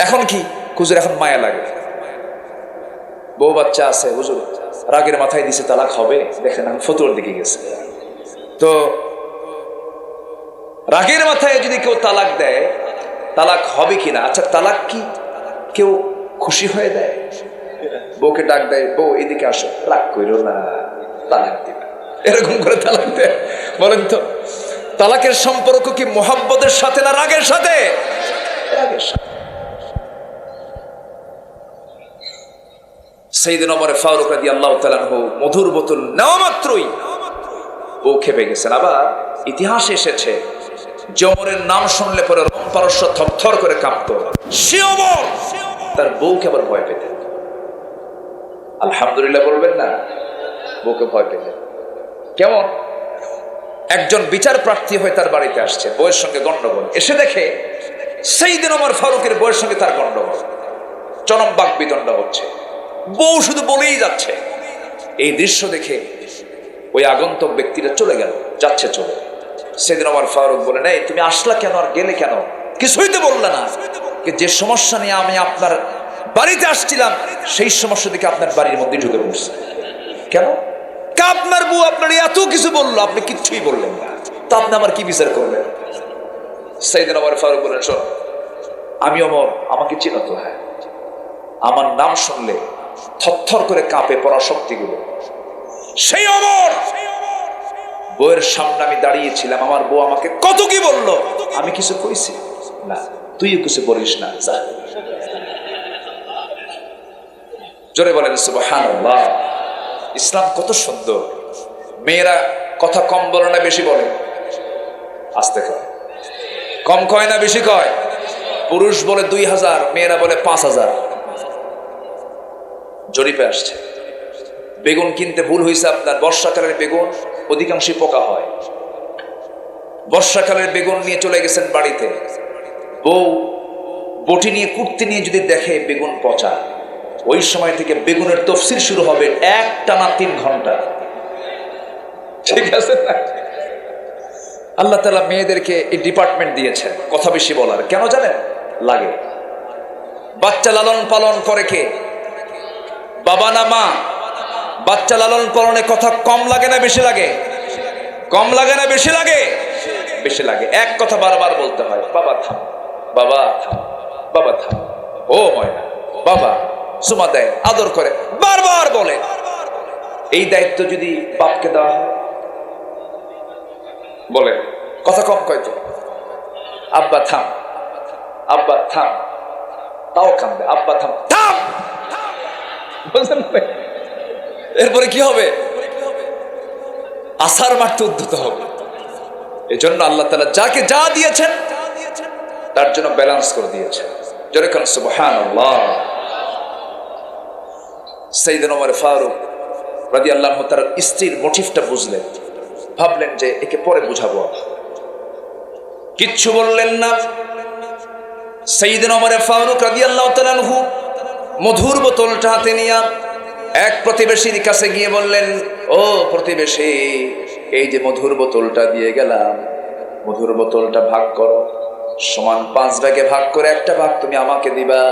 এখন কি খুঁজে? এখন মায়া লাগে, বউ বাচ্চা আছে, হুজুর রাগের মাথায় দিছে তালাক হবে। দেখেন আমি ফতুয়ার দিকে গেছে। তো রাগের মাথায় যদি কেউ তালাক দেয়, তালাক হবে কিনা? আচ্ছা তালাক কি কেউ খুশি হয়ে দেয়? বউকে ডাক দেয়, বউ এদিকে আসো, রাগ কইরো না, তালাক দিবে, এরকম করে তালাক দেয়? বলেন তো তালাকের সম্পর্ক কি মোহাব্বতের সাথে না রাগের সাথে? রাগের সাথে। সাইয়েদনা ওমর ফারুক রাদিয়াল্লাহু তাআলা আনহু মধুর বোতল নেওয়া মাত্রই বউ খেপে গেছেন। আবার ইতিহাসে এসেছে যে ওমরের নাম শুনলে পরে রোম পারস্য থরথর করে কাঁপতো, সে ওমর তার বউকে আবার ভয় পেতেন। আলহামদুলিল্লাহ বলবেন না? বউকে ভয় পেতেন। কেমন? একজন বিচার প্রার্থী হয়ে তার বাড়িতে আসছে, বউয়ের সঙ্গে গন্ডগোল। এসে দেখে সাইয়েদনা ওমর ফারুকের বউয়ের সঙ্গে তার গন্ডগোল, চরম বাক বিতণ্ডা হচ্ছে, বউ শুধু বলেই যাচ্ছে। এই দৃশ্য দেখে ওই আগন্তুক ব্যক্তিটা চলে গেল, যাচ্ছে চলে। সাইয়েদনা ওমর ফারুক বলেন, এই তুমি আসলা কেন আর গেলে কেন? কিছুই তো বললে না। যে সমস্যা নিয়ে আমি আপনার বাড়িতে আসছিলাম সেই সমস্যা দেখে আপনার বাড়ির মধ্যে ঢুকে পড়ছে। কেন? আপনার বউ আপনার এত কিছু বললো, আপনি কিচ্ছুই বললেন না, তা আপনি আমার কি বিচার করলেন? সাইয়েদনা ওমর ফারুক বলেন, শোন আমি ওমর, আমাকে চিনো তো? হ্যাঁ। আমার নাম শুনলে থরথর করে কাঁপে পড়া শক্তিগুলো, সেই ওমর। বউয়ের সামনে আমি দাঁড়িয়েছিলাম, আমার বউ আমাকে কত কি বললো, আমি কিছু কইছি না, তুইও কিছু বলিস না, যা। জোরে বলেন সুবহানাল্লাহ। ইসলাম কত সুন্দর। মেয়েরা কথা কম বলে না বেশি বলে? আস্তে কয়। কম কয় না বেশি কয়? পুরুষ বলে 2000, মেয়েরা বলে 5000। জরিপে আসছে। বেগুন কিনতে ভুল হয়েছে আপনার, বর্ষাকালের বেগুন অধিকাংশই পোকা হয়। বর্ষাকালের বেগুন নিয়ে চলে গেছেন বাড়িতে, বউ বটি নিয়ে কুটতে নিয়ে যদি দেখে বেগুন পচা, ওই সময় থেকে বেগুনের তফসির শুরু হবে একটানা 3 ঘন্টা। ঠিক আছে না? আল্লাহ তাআলা মেয়েদেরকে এই ডিপার্টমেন্ট দিয়েছেন কথা বেশি বলার। কেন জানেন? লাগে। বাচ্চা লালন পালন করে কে? বাবা না মা? বাচ্চা লালন পালনে কথা কম লাগে না বেশি লাগে? কম লাগে না বেশি লাগে? বেশি লাগে। এক কথা বারবার বলতে হয়, বাবা থাম, বাবা থাম, বাবা থাম, ও ময়না, বাবা চুমা দেয়, আদর করে, বারবার বলে। এই দায়িত্ব যদি বাপকে দেওয়া হয়, বলে কথা কম কয় তো, আব্বা থাম, আব্বা থাম, তাও কান্দে, আব্বা থাম, থাম। এরপরে কি হবে? আসার মারতে উদ্যত হবে। এই জন্য আল্লাহ তাআলা যাকে যা দিয়েছেন তার জন্য ব্যালেন্স করে দিয়েছেন। জোরে বলেন সুবহানাল্লাহ। সাইয়েদনা ওমর ফারুক রাদিয়াল্লাহু তাআলা তার স্ত্রীর মোটিভটা বুঝলেন, ভাবলেন যে একে পরে বুঝাবো। কিচ্ছু বললেন না। সাইয়েদনা ওমর ফারুক রাদিয়াল্লাহু তাআলা মধুর বোতলটা হাতে নিয়ে এক প্রতিবেশীর কাছে গিয়ে বললেন, ও প্রতিবেশী, এই যে মধুর বোতলটা দিয়ে গেলাম, মধুর বোতলটা ভাগ করো, সমান 5 ভাগে ভাগ করে একটা ভাগ তুমি আমাকে দিবা।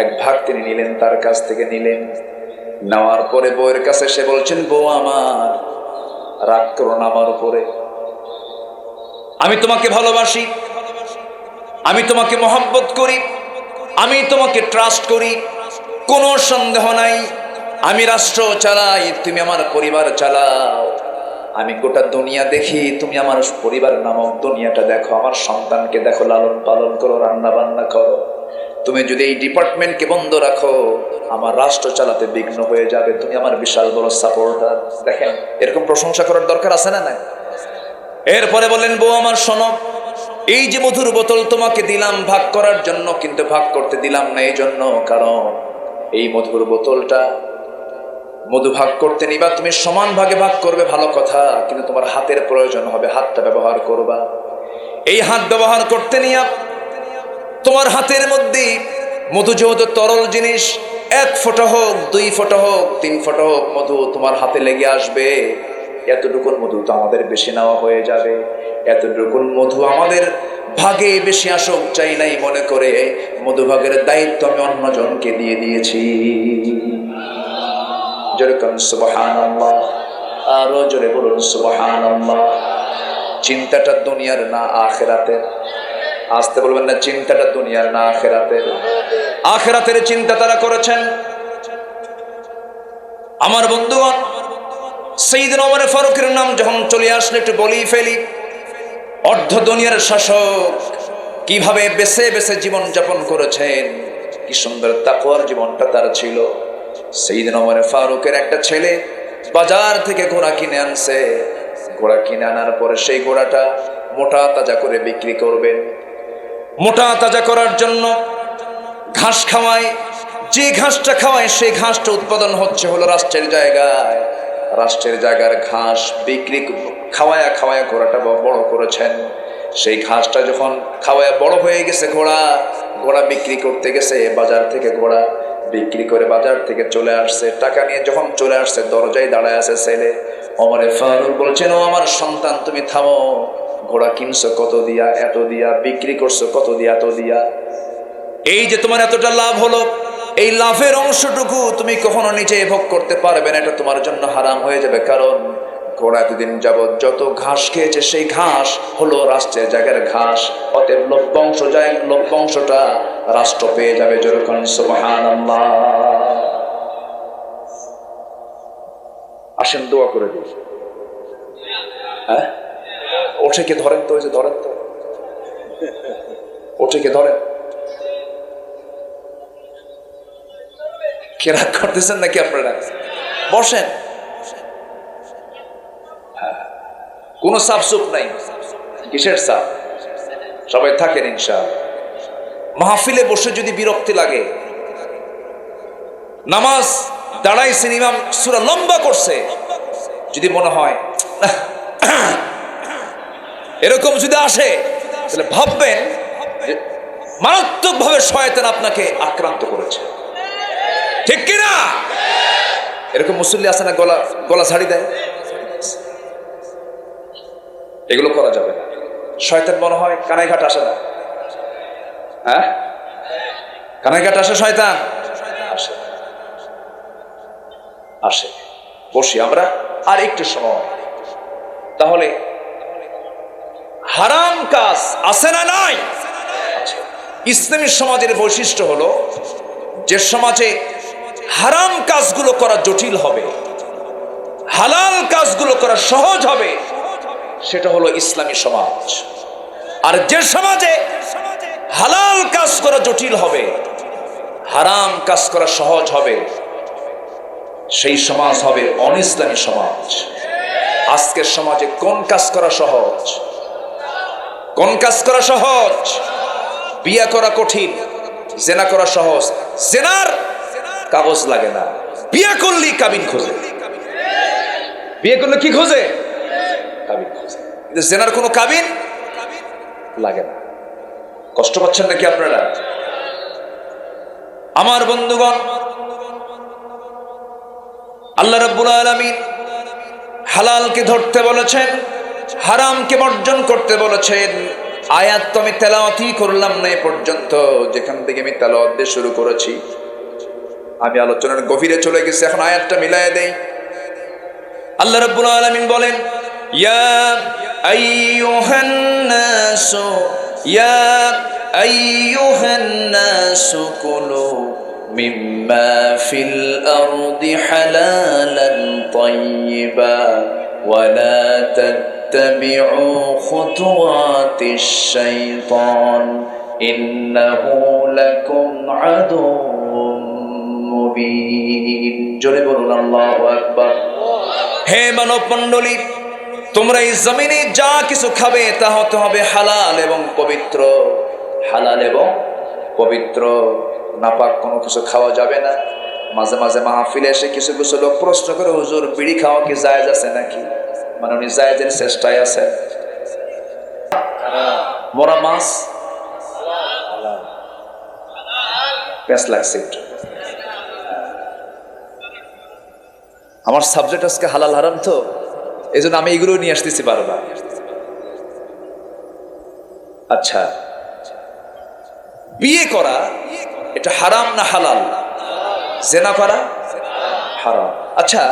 1 ভাগ তিনি নিলেন, তার কাছ থেকে নিলেন। নেওয়ার পরে বউয়ের কাছে সে বলছেন, বউ আমার, রাগ করো না আমার উপরে, আমি তোমাকে ভালোবাসি, আমি তোমাকে মহব্বত করি, আমি তোমাকে ট্রাস্ট করি, কোনো সন্দেহ নাই। আমি রাষ্ট্র চালাই, তুমি আমার পরিবার চালাও। আমি গোটা দুনিয়া দেখি, তুমি আমার পরিবার নামক দুনিয়াটা দেখো, আমার সন্তানকে দেখো, লালন পালন করো, রান্না বান্না করো। তুমি যদি এই ডিপার্টমেন্টকে বন্ধ রাখো, আমার রাষ্ট্র চালাতে বিঘ্ন হয়ে যাবে। তুমি আমার বিশাল বড় সাপোর্টার। দেখেন, এরকম প্রশংসা করার দরকার আছে না? নাই। এরপরে বলেন, বউ আমার শোনো, এই যে মধুর বোতল তোমাকে দিলাম ভাগ করার জন্য, কিন্তু ভাগ করতে দিলাম না এই জন্য, কারণ এই মধুর বোতলটা মধু ভাগ করতে নিবা, তুমি সমান ভাগে ভাগ করবে, ভালো কথা, কিন্তু তোমার হাতের প্রয়োজন হবে, হাতটা ব্যবহার করবা। এই হাত ব্যবহার করতে নিয়ে তোমার হাতের মধ্যে মধু যেহেতু তরল জিনিস, 1 ফোঁটা হোক, 2 ফোঁটা হোক, 3 ফোঁটা হোক, মধু তোমার হাতে লেগে আসবে। এতটুকুন মধু তো আমাদের বেশি নেওয়া হয়ে যাবে, এতটুকুন মধু আমাদের ভাগে বেশি আসুক চাই নাই মনে করে মধু ভাগের দায়িত্ব আমি অন্যজনকে দিয়ে দিয়েছি। জোরে বলুন সুবহানাল্লাহ, আরো জোরে বলুন সুবহানাল্লাহ। চিন্তাটা দুনিয়ার না আখিরাতের? আসতে বলবেন না, চিন্তাটা দুনিয়ার না আখিরাতের? আখিরাতের চিন্তা তারা করেছেন। আমার বন্ধুগণ, সাইয়েদনা ওমর ফারুকের নাম যখন চলে আসলে একটু বলেই ফেলি। অর্ধ দুনিয়ার শাসক, কিভাবে বেছে বেছে জীবন যাপন করেছেন, কি সুন্দর তাকওয়ার জীবনটা তার ছিল। সাইয়েদনা ওমর ফারুকের একটা ছেলে বাজার থেকে ঘোড়া কিনে আনছে। ঘোড়া কিনে আনার পরে সেই ঘোড়াটা মোটা তাজা করে বিক্রি করবেন। মোটা তাজা করার জন্য ঘাস খাওয়ায়, যে ঘাসটা খাওয়ায় সেই ঘাসটা উৎপাদন হচ্ছে হলো রাষ্ট্রের জায়গায়। রাষ্ট্রের জায়গার ঘাস বিক্রি খাওয়ায়া খাওয়ায়া ঘোড়াটা বড় করেছেন। সেই ঘাসটা যখন খাওয়ায়া বড় হয়ে গেছে, ঘোড়া বিক্রি করতে গেছে বাজার থেকে। ঘোড়া বিক্রি করে বাজার থেকে চলে আসছে, টাকা নিয়ে যখন চলে আসছে, দরজায় দাঁড়ায় আছে ছেলে। ওমর ফারুক বলছেন, ও আমার সন্তান, তুমি থামো। ঘোড়া কিনছো কত দিয়া? এত দিয়া। বিক্রি করছো কত দিয়া? এত দিয়া। এই যে তোমার এতটা লাভ হলো, এই লাভের অংশটুকু তুমি কখনো নিজে ভোগ করতে পারবে না, এটা তোমার জন্য হারাম হয়ে যাবে। কারণ ঘোড়া এতদিন যাবৎ যত ঘাস খেয়েছে সেই ঘাস হলো রাষ্ট্রের জায়গার ঘাস। অতএব লভ্যাংশটা রাষ্ট্র পেয়ে যাবে। যেরকম সুবহানাল্লাহ। আসেন দোয়া করে দিন। হ্যাঁ, ওঠেকে ধরেন তো, ওই যে ধরেন তো, ওঠেকে ধরেন। কে রাগ করতেছেন নাকি আপনারা? বসেন। কোন চাপ চুপ নাই। কিসের চাপ? সবাই থাকেন ইনশাআল্লাহ। মাহফিলে বসে যদি বিরক্তি লাগে, নামাজ দাঁড়াইছেন, ইমাম সূরা লম্বা করছে, যদি মনে হয় এরকম যদি আসে, তাহলে ভাববেন যে মারাত্মকভাবে শয়তান আপনাকে আক্রান্ত করেছে। ঠিক কিনা? এরকম মুসল্লি আছে না, গলা ছাড়ি দেয়? এগুলো করা যাবে না। শয়তান মনে হয় কানাইঘাট আসে না? হ্যাঁ, কানাইঘাট আসে শয়তান? আসে, আসে। বসি আমরা আর একটু সময়। তাহলে হারাম কাজ আছে না নাই? ইসলামী সমাজের বৈশিষ্ট্য হলো, যে সমাজে হারাম কাজগুলো করা জটিল হবে, হালাল কাজগুলো করা সহজ হবে, সেটা হলো ইসলামী সমাজ। আর যে সমাজে হালাল কাজ করা জটিল হবে, হারাম কাজ করা সহজ হবে, সেই সমাজ হবে অনিসলামী সমাজ। আজকের সমাজে কোন কাজ করা সহজ? কোন কাজ করা সহজ? বিয়ে করা কঠিন, জেনা করা সহজ। জেনার কাগজ লাগে না, বিয়ে করলেই কাবিন খোঁজে। বিয়ে করলে কি খোঁজে? কাবিন খোঁজে। কিন্তু জেনার কোনো কাবিন লাগে না। কষ্ট পাচ্ছেন নাকি আপনারা? আমার বন্ধুগণ, আল্লাহ রাব্বুল আলামিন হালালকে ধরতে বলেছেন, হারামকে বর্জন করতে বলেছেন। আয়াত তো আমি তেলাওয়াতই করলাম না এ পর্যন্ত, যেখান থেকে আমি তেলাওয়াত দিয়ে শুরু করেছি। আমি আলোচনার গভীরে চলে গেছি, এখন আয়াতটা মিলায়ে দেই। আল্লাহ রাব্বুল আলামিন বলেন, ইয়া আইয়ুহান নাসু, ইয়া আইয়ুহান নাসু কুলু মিম্মা ফিল আরদি হালালান তাইয়্যিবা ولا تتبعوا خطوات الشيطان إنه لكم عدو মুবিন। জোরে বলুন আল্লাহু আকবার। হে মানব মণ্ডলী, তোমরা এই জমিনে যা কিছু খাবে তা হতে হবে হালাল এবং পবিত্র। হালাল এবং পবিত্র, নাপাক কোনো কিছু খাওয়া যাবে না। মাঝে মাঝে মাহফিলে এসে কিছু কিছু লোক প্রশ্ন করে, হুজুর বিড়ি খাওয়া কি জায়েজ আছে নাকি? মানে উনি জায়েজের চেষ্টায় আছে। মরা মাছ পেঁচ লাগছে একটু। আমার সাবজেক্ট আজকে হালাল হারাম, তো এই জন্য আমি এগুলো নিয়ে আসতেছি বারবার। আচ্ছা, বিয়ে করা এটা হারাম না হালাল? জেনা করা হারাম। আচ্ছা,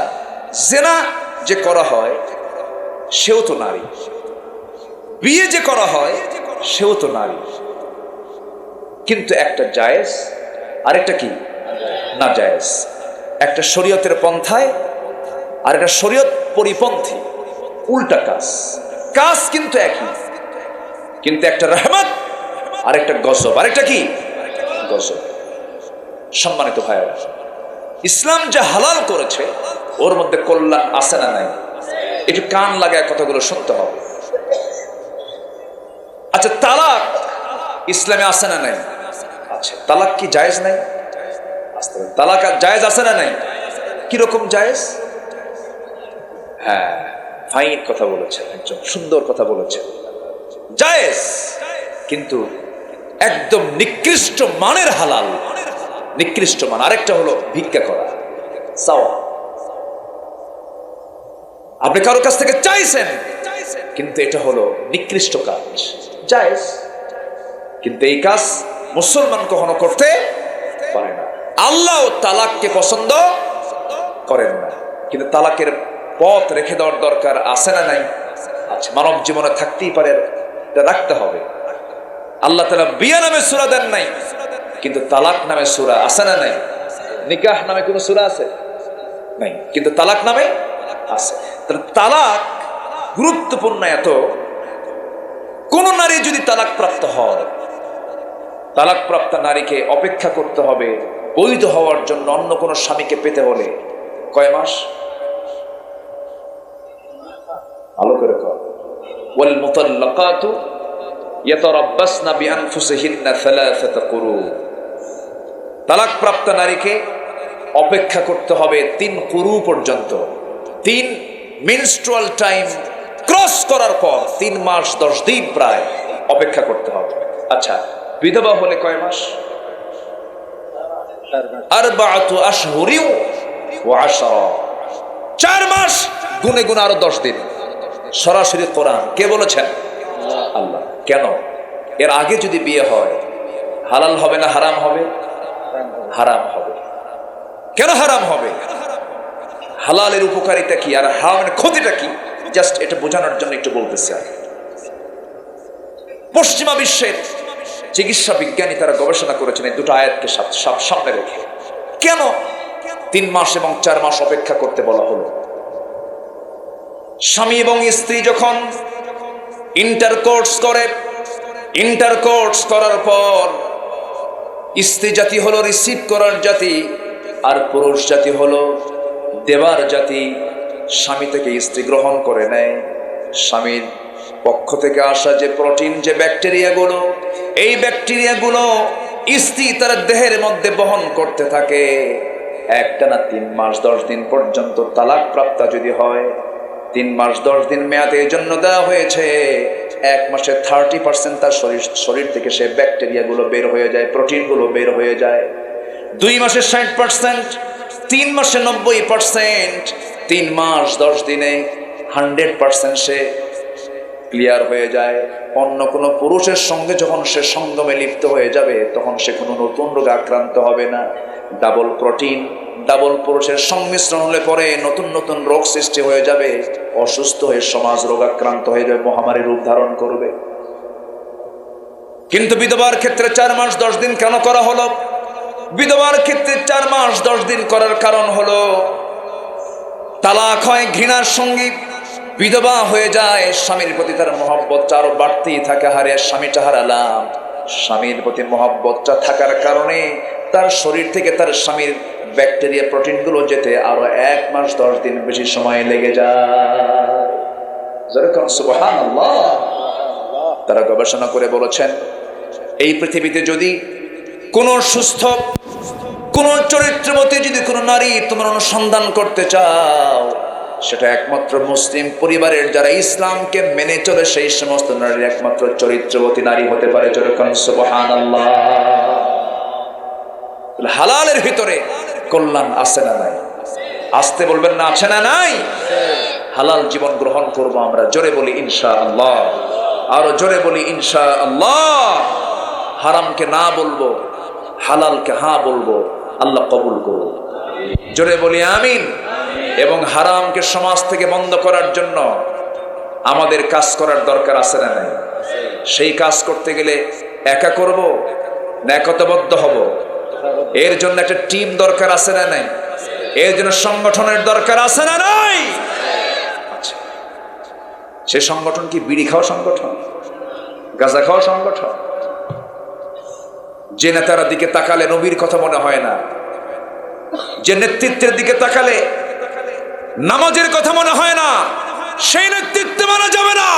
জেনা যে করা হয় সেও তো নারী, বিয়ে যে করা হয় সেও তো নারী, কিন্তু একটা জায়েজ আরেকটা কি না জায়েজ। একটা শরীয়তের পন্থায় আর একটা শরীয়ত পরিপন্থী, উল্টা কাজ। কাজ কিন্তু একই, কিন্তু একটা রহমত আর একটা গজব। আরেকটা কি গজব। সম্মানিত ভাইরা, ইসলাম যা হালাল করেছে ওর মধ্যে কল্যাণ আছে না নাই? একটু কান লাগায় কথাগুলো শুনতে হবে। আচ্ছা, তালাক ইসলামে আছে না নাই? আচ্ছা, তালাক কি জায়েজ নাই? তালাক জায়েজ আছে না নাই? কিরকম জায়েজ? হ্যাঁ, ফাইন কথা বলেছেন, একজন সুন্দর কথা বলেছেন। জায়েজ, কিন্তু একদম নিকৃষ্ট মানের হালাল, নিকৃষ্ট মান। আরেকটা হলো ভিক্ষা করা, চাওয়া। আপনি কারোর কাছ থেকে চাইছেন, কিন্তু এটা হলো নিকৃষ্ট কাজ। জায়েজ, কিন্তু এই কাজ মুসলমান কখনো করতে পারে না। আল্লাহ তালাককে পছন্দ করেন না, কিন্তু তালাকের পথ রেখে দেওয়ার দরকার আছে না নাই? আচ্ছা, মানব জীবনে থাকতেই পারে, রাখতে হবে। আল্লাহ তাআলা বিয়া নামে সূরা দেন নাই, কিন্তু তালাক নামে সূরা আছে না নাই? নিকাহ নামে কোনো সূরা আছে নাই, কিন্তু তালাক নামে আছে। তাহলে তালাক গুরুত্বপূর্ণ এত। কোন নারী যদি তালাক প্রাপ্ত হয়, তালাক প্রাপ্ত নারীকে অপেক্ষা করতে হবে বৈধ হওয়ার জন্য অন্য কোন স্বামীকে পেতে হলে কয় মাস? ভালো করে কর। ওয়াল মুতাল্লাকাতু ইয়াতারাব্বাসনা বিআনফুসিহিন্না সালাসাতা কুরু। তালাক প্রাপ্ত নারীকে অপেক্ষা করতে হবে 3 কুরু পর্যন্ত। 3 মেনস্ট্রুয়াল টাইম ক্রস করার পর 3 মাস 10 দিন প্রায় অপেক্ষা করতে হবে। আচ্ছা, বিধবা হলে কয় মাস? 4 আশহুরি ওয়া 10। 4 মাস গুনে গুনে আরো 10 দিন। সরাসরি কোরআন। কে বলেছেন? আল্লাহ। কেন? এর আগে যদি বিয়ে হয় হালাল হবে না হারাম হবে? হারাম হবে। কেন হারাম হবে? হালালের উপকারিতা কি আর হারামের ক্ষতিটা কি, জাস্ট এটা বোঝানোর জন্য একটু বলতেছি। পশ্চিমা বিশ্বের চিকিৎসা বিজ্ঞানী তারা গবেষণা করেছেন এই দুটো আয়াতকে সামনে রেখে। কেন 3 মাস এবং 4 মাস অপেক্ষা করতে বলা হলো? স্বামী এবং স্ত্রী যখন ইন্টারকোর্স করে, ইন্টারকোর্স করার পর স্ত্রী জাতি হলো রিসিভ করার জাতি, আর পুরুষ জাতি হলো দেবার জাতি। স্বামী থেকে স্ত্রী গ্রহণ করে নেয়। স্বামীর পক্ষ থেকে আসা যে প্রোটিন, যে ব্যাকটেরিয়াগুলো, এই ব্যাকটেরিয়াগুলো স্ত্রী তার দেহের মধ্যে বহন করতে থাকে। একটানা 3 মাস 10 দিন পর্যন্ত তালাক প্রাপ্তা যদি হয়, 3 মাস 10 দিন মেয়াদের জন্য দেওয়া হয়েছে, 1 মাসে 30% তার শরীর থেকে সে ব্যাকটেরিয়াগুলো বের হয়ে যায়, প্রোটিনগুলো বের হয়ে যায়। 2 মাসে 60%, 3 মাসে 90%, 3 মাস 10 দিনে 100% সে ক্লিয়ার হয়ে যায়। অন্য কোনো পুরুষের সঙ্গে যখন সে সঙ্গমে লিপ্ত হয়ে যাবে, তখন সে কোনো নতুন রোগে আক্রান্ত হবে না। ডাবল প্রোটিন, ডাবল পুরুষের সংমিশ্রণ হলে পরে নতুন নতুন রোগ সৃষ্টি হয়ে যাবে, অসুস্থ হয়ে সমাজ রোগাক্রান্ত হয়ে যাবে, মহামারী রূপ ধারণ করবে। কিন্তু বিধবার ক্ষেত্রে 4 মাস 10 দিন কেন করা হলো? বিধবার ক্ষেত্রে 4 মাস 10 দিন করার কারণ হলো তালাক হয় ঘৃণার সঙ্গী, বিধবা হয়ে যায়, স্বামীর প্রতি তার মহব্বতটা আরো বাড়তেই থাকে। হারে স্বামীটা হারালাম, স্বামীর প্রতি মহব্বতটা থাকার কারণে তার শরীর থেকে তার স্বামীর ব্যাকটেরিয়া প্রোটিন গুলো যেতে আরো 1 মাস 10 দিন বেশি সময় লেগে যায়। যেরকম সুবহানাল্লাহ। তারা গবেষণা করে বলেছেন, এই পৃথিবীতে যদি কোন সুস্থ, কোন চরিত্রবতী যদি কোন নারী তোমরা অনুসন্ধান করতে চাও, সেটা একমাত্র মুসলিম পরিবারের যারা ইসলামকে মেনে চলে সেই সমস্ত নারীর একমাত্র চরিত্রবতী নারী হতে পারে। যেরকম সুবহানাল্লাহ। হালালের ভিতরে কল্যাণ আছে না নাই? আসতে বলবেন না, আছে না নাই? হালাল জীবন গ্রহণ করব আমরা। জোরে বলি ইনশাআল্লাহ, আরো জোরে বলি ইনশাআল্লাহ। হারামকে না বলবো, হালালকে হ্যাঁ বলবো। আল্লাহ কবুল করুন। জোরে বলি আমিন। এবং হারামকে সমাজ থেকে বন্ধ করার জন্য আমাদের কাজ করার দরকার আছে না নাই? সেই কাজ করতে গেলে একা করব না একতাবদ্ধ হব? এর জন্য একটা টিম দরকার আছে না নাই? এর জন্য সংগঠনের দরকার আছে না নাই? আচ্ছা, সে সংগঠন কি বিড়ি খাওয়া সংগঠন, গাঁজা খাওয়া সংগঠন? যে নেতার দিকে তাকালে নবীর কথা মনে হয় না, যে নেতৃত্বের দিকে তাকালে নামাজের কথা মনে হয় না, সেই নেতৃত্ব মানা যাবে না।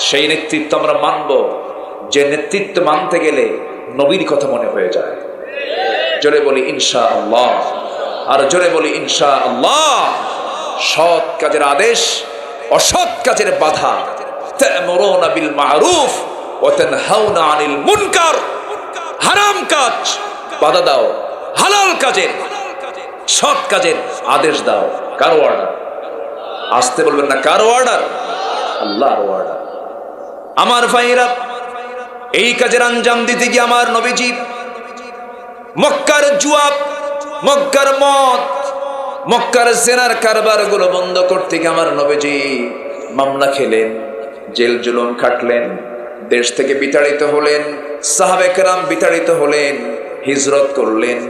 সেই নেতৃত্ব আমরা মানব যে নেতৃত্ব মানতে গেলে নবীর কথা মনে হয়ে যায়। জোরে বলি ইনশাআল্লাহ, আর জোরে বলি ইনশাআল্লাহ। সৎ কাজের আদেশ, অসৎ কাজের বাধা। তা'মুরুনা বিল মা'রুফ ওয়া তানহাউনা আনিল মুনকার। হারাম কাজ বাধা দাও, হালাল কাজের, সৎ কাজের আদেশ দাও। কার অর্ডার? আসতে বলবেন না, কার অর্ডার? আল্লাহর অর্ডার। আমার ভাইরা, এই কাজের আঞ্জাম দিতে গিয়ে আমার নবীজি মক্কার জুয়া, মক্কার মদ, মক্কার জেনার কারবার গুলো বন্ধ করতে গিয়ে আমার নবীজি মামলা খেলেন, জেল জুলুম খাটলেন, দেশ থেকে বিতাড়িত হলেন, সাহাবে কেরাম বিতাড়িত হলেন, হিজরত করলেন।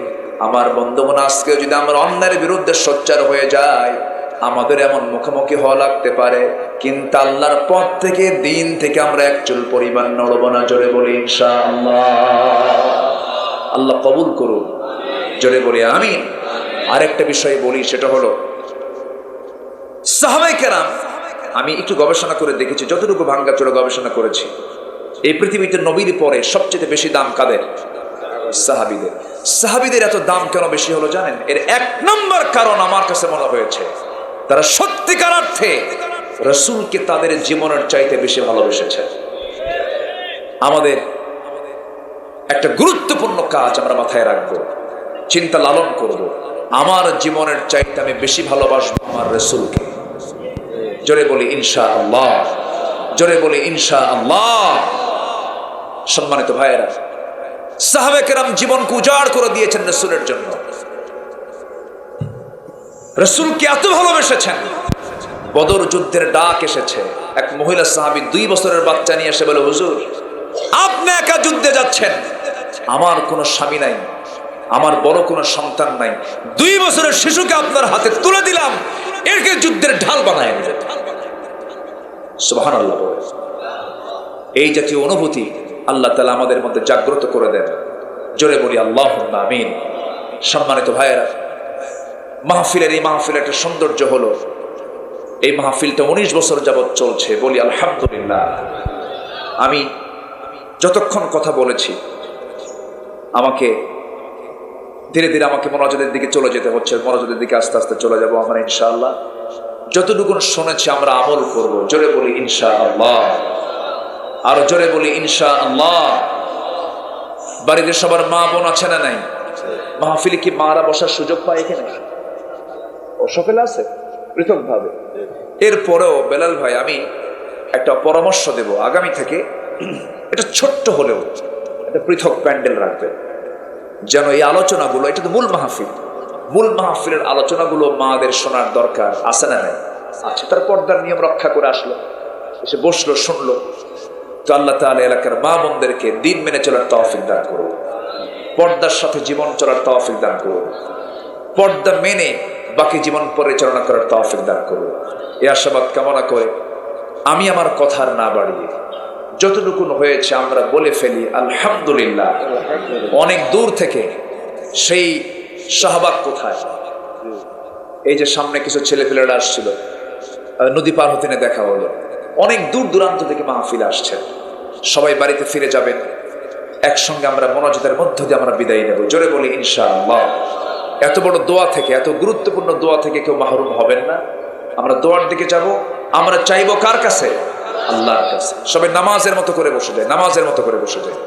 আমার বন্ধুগণ, আজকে যদি আমরা অন্যায়ের বিরুদ্ধে সোচ্চার হয়ে যাই, আমাদের এমন মুখোমুখি হওয়া লাগতে পারে, কিন্তু আল্লাহর পথ থেকে, দিন থেকে আমরা এক চুল পরিমাণ নড়ব না। জোরে বলি ইনশাআল্লাহ। আল্লাহ কবুল করুন। জোরে বলি আমিন। আরেকটা বিষয় বলি, সেটা হলো সাহাবায়ে কেরাম। আমি একটু গবেষণা করে দেখেছি, যতটুকু ভাঙ্গাচোরা গবেষণা করেছি, এই পৃথিবীতে নবীর পরে সবচেয়ে বেশি দাম কাদের? সাহাবীদের। সাহাবীদের এত দাম কেন বেশি হলো জানেন? এর 1 নম্বর কারণ আমার কাছে মনে হয়েছে, তারা সত্যিকার অর্থে রাসূলকে তাদের জীবনের চাইতে বেশি ভালোবেসেছে। আমাদের একটা গুরুত্বপূর্ণ কাজ আমরা মাথায় রাখবো, চিন্তা লালন করব, আমার জীবনের চাইতে আমি বেশি ভালোবাসবো আমার রাসূলকে। জোরে বলি ইনশাআল্লাহ, জোরে বলি ইনশাআল্লাহ। সম্মানিত ভাইয়েরা, সাহাবায়ে কেরাম জীবনকে উজাড় করে দিয়েছেন রাসূলের জন্য। রাসূলকে এত ভালোবেসেছেন, বদর যুদ্ধের ডাক এসেছে। এক মহিলা সাহাবী 2 বছরের বাচ্চা নিয়ে এসে বলে, হুজুর আপনি একা যুদ্ধে যাচ্ছেন, আমার কোনো স্বামী নাই, আমার বড় কোনো সন্তান নাই, 2 বছরের শিশুকে আপনার হাতে তুলে দিলাম, একে যুদ্ধের ঢাল বানায় নিলেন। সুবহানাল্লাহ। এই জাতীয় অনুভূতি আল্লাহ তাআলা আমাদের মধ্যে জাগ্রত করে দেন। জোরে বলি আল্লাহুম্মা আমিন। সম্মানিত ভাইয়েরা, মাহফিলের এই মাহফিলের একটা সৌন্দর্য হলো, এই মাহফিলটা 19 বছর যাবৎ চলছে। বলি আলহামদুলিল্লাহ। আমি যতক্ষণ কথা বলেছি, আমাকে ধীরে ধীরে আমাকে মনোযোগের দিকে চলে যেতে হচ্ছে, মনোযোগের দিকে আস্তে আস্তে চলে যাব আমরা ইনশাআল্লাহ। যতটুকু শুনেছি আমরা আমল করব। জোরে বলি ইনশাআল্লাহ, আর জোরে বলি ইনশাআল্লাহ। বাড়িতে সবার মা বোন আছে না নাই? মাহফিলে কি মারা বসার সুযোগ পায় এখানে? ও সকলে আছে পৃথক ভাবে। এরপরেও বেলাল ভাই, আমি একটা পরামর্শ দেব, আগামী থেকে এটা ছোট্ট হলেও একটা পৃথক প্যান্ডেল রাখবে, যেন এই আলোচনাগুলো, এটা তো মূল মাহফিল, মূল মাহফিলের আলোচনাগুলো মাদের শোনার দরকার আছে না নাই? আচ্ছা, তার পর্দার নিয়ম রক্ষা করে আসলো, এসে বসলো, শুনলো। তো আল্লাহ তাআলা এলাকার মা বোনদেরকে দিন মেনে চলার তৌফিক দান করুন, পর্দার সাথে জীবন চলার তৌফিক দান করুন, পর্দা মেনে বাকি জীবন পরিচালনা করার তৌফিক দান করুন। এই আশাবাদ কামনা করে আমি আমার কথার না বাড়িয়ে যতটুকু হয়েছে আমরা বলে ফেলি আলহামদুলিল্লাহ। অনেক দূর থেকে সেই শাহবাগ কোথায়, এই যে সামনে কিছু ছেলেপেলেরা আসছিল, নদী পার হতে দেখা হলো, অনেক দূর দূরান্ত থেকে মাহফিল আসছেন। সবাই বাড়িতে ফিরে যাবেন, একসঙ্গে আমরা মোনাজাতের মধ্য দিয়ে আমরা বিদায় নেব। জোরে বলি ইনশাআল্লাহ। এত বড় দোয়া থেকে, এত গুরুত্বপূর্ণ দোয়া থেকে কেউ মাহরুম হবেন না। আমরা দোয়ার দিকে যাব, আমরা চাইবো কার কাছে? আল্লাহর কাছে। সবাই নামাজের মতো করে বসে যায়, নামাজের মতো করে বসে যায়।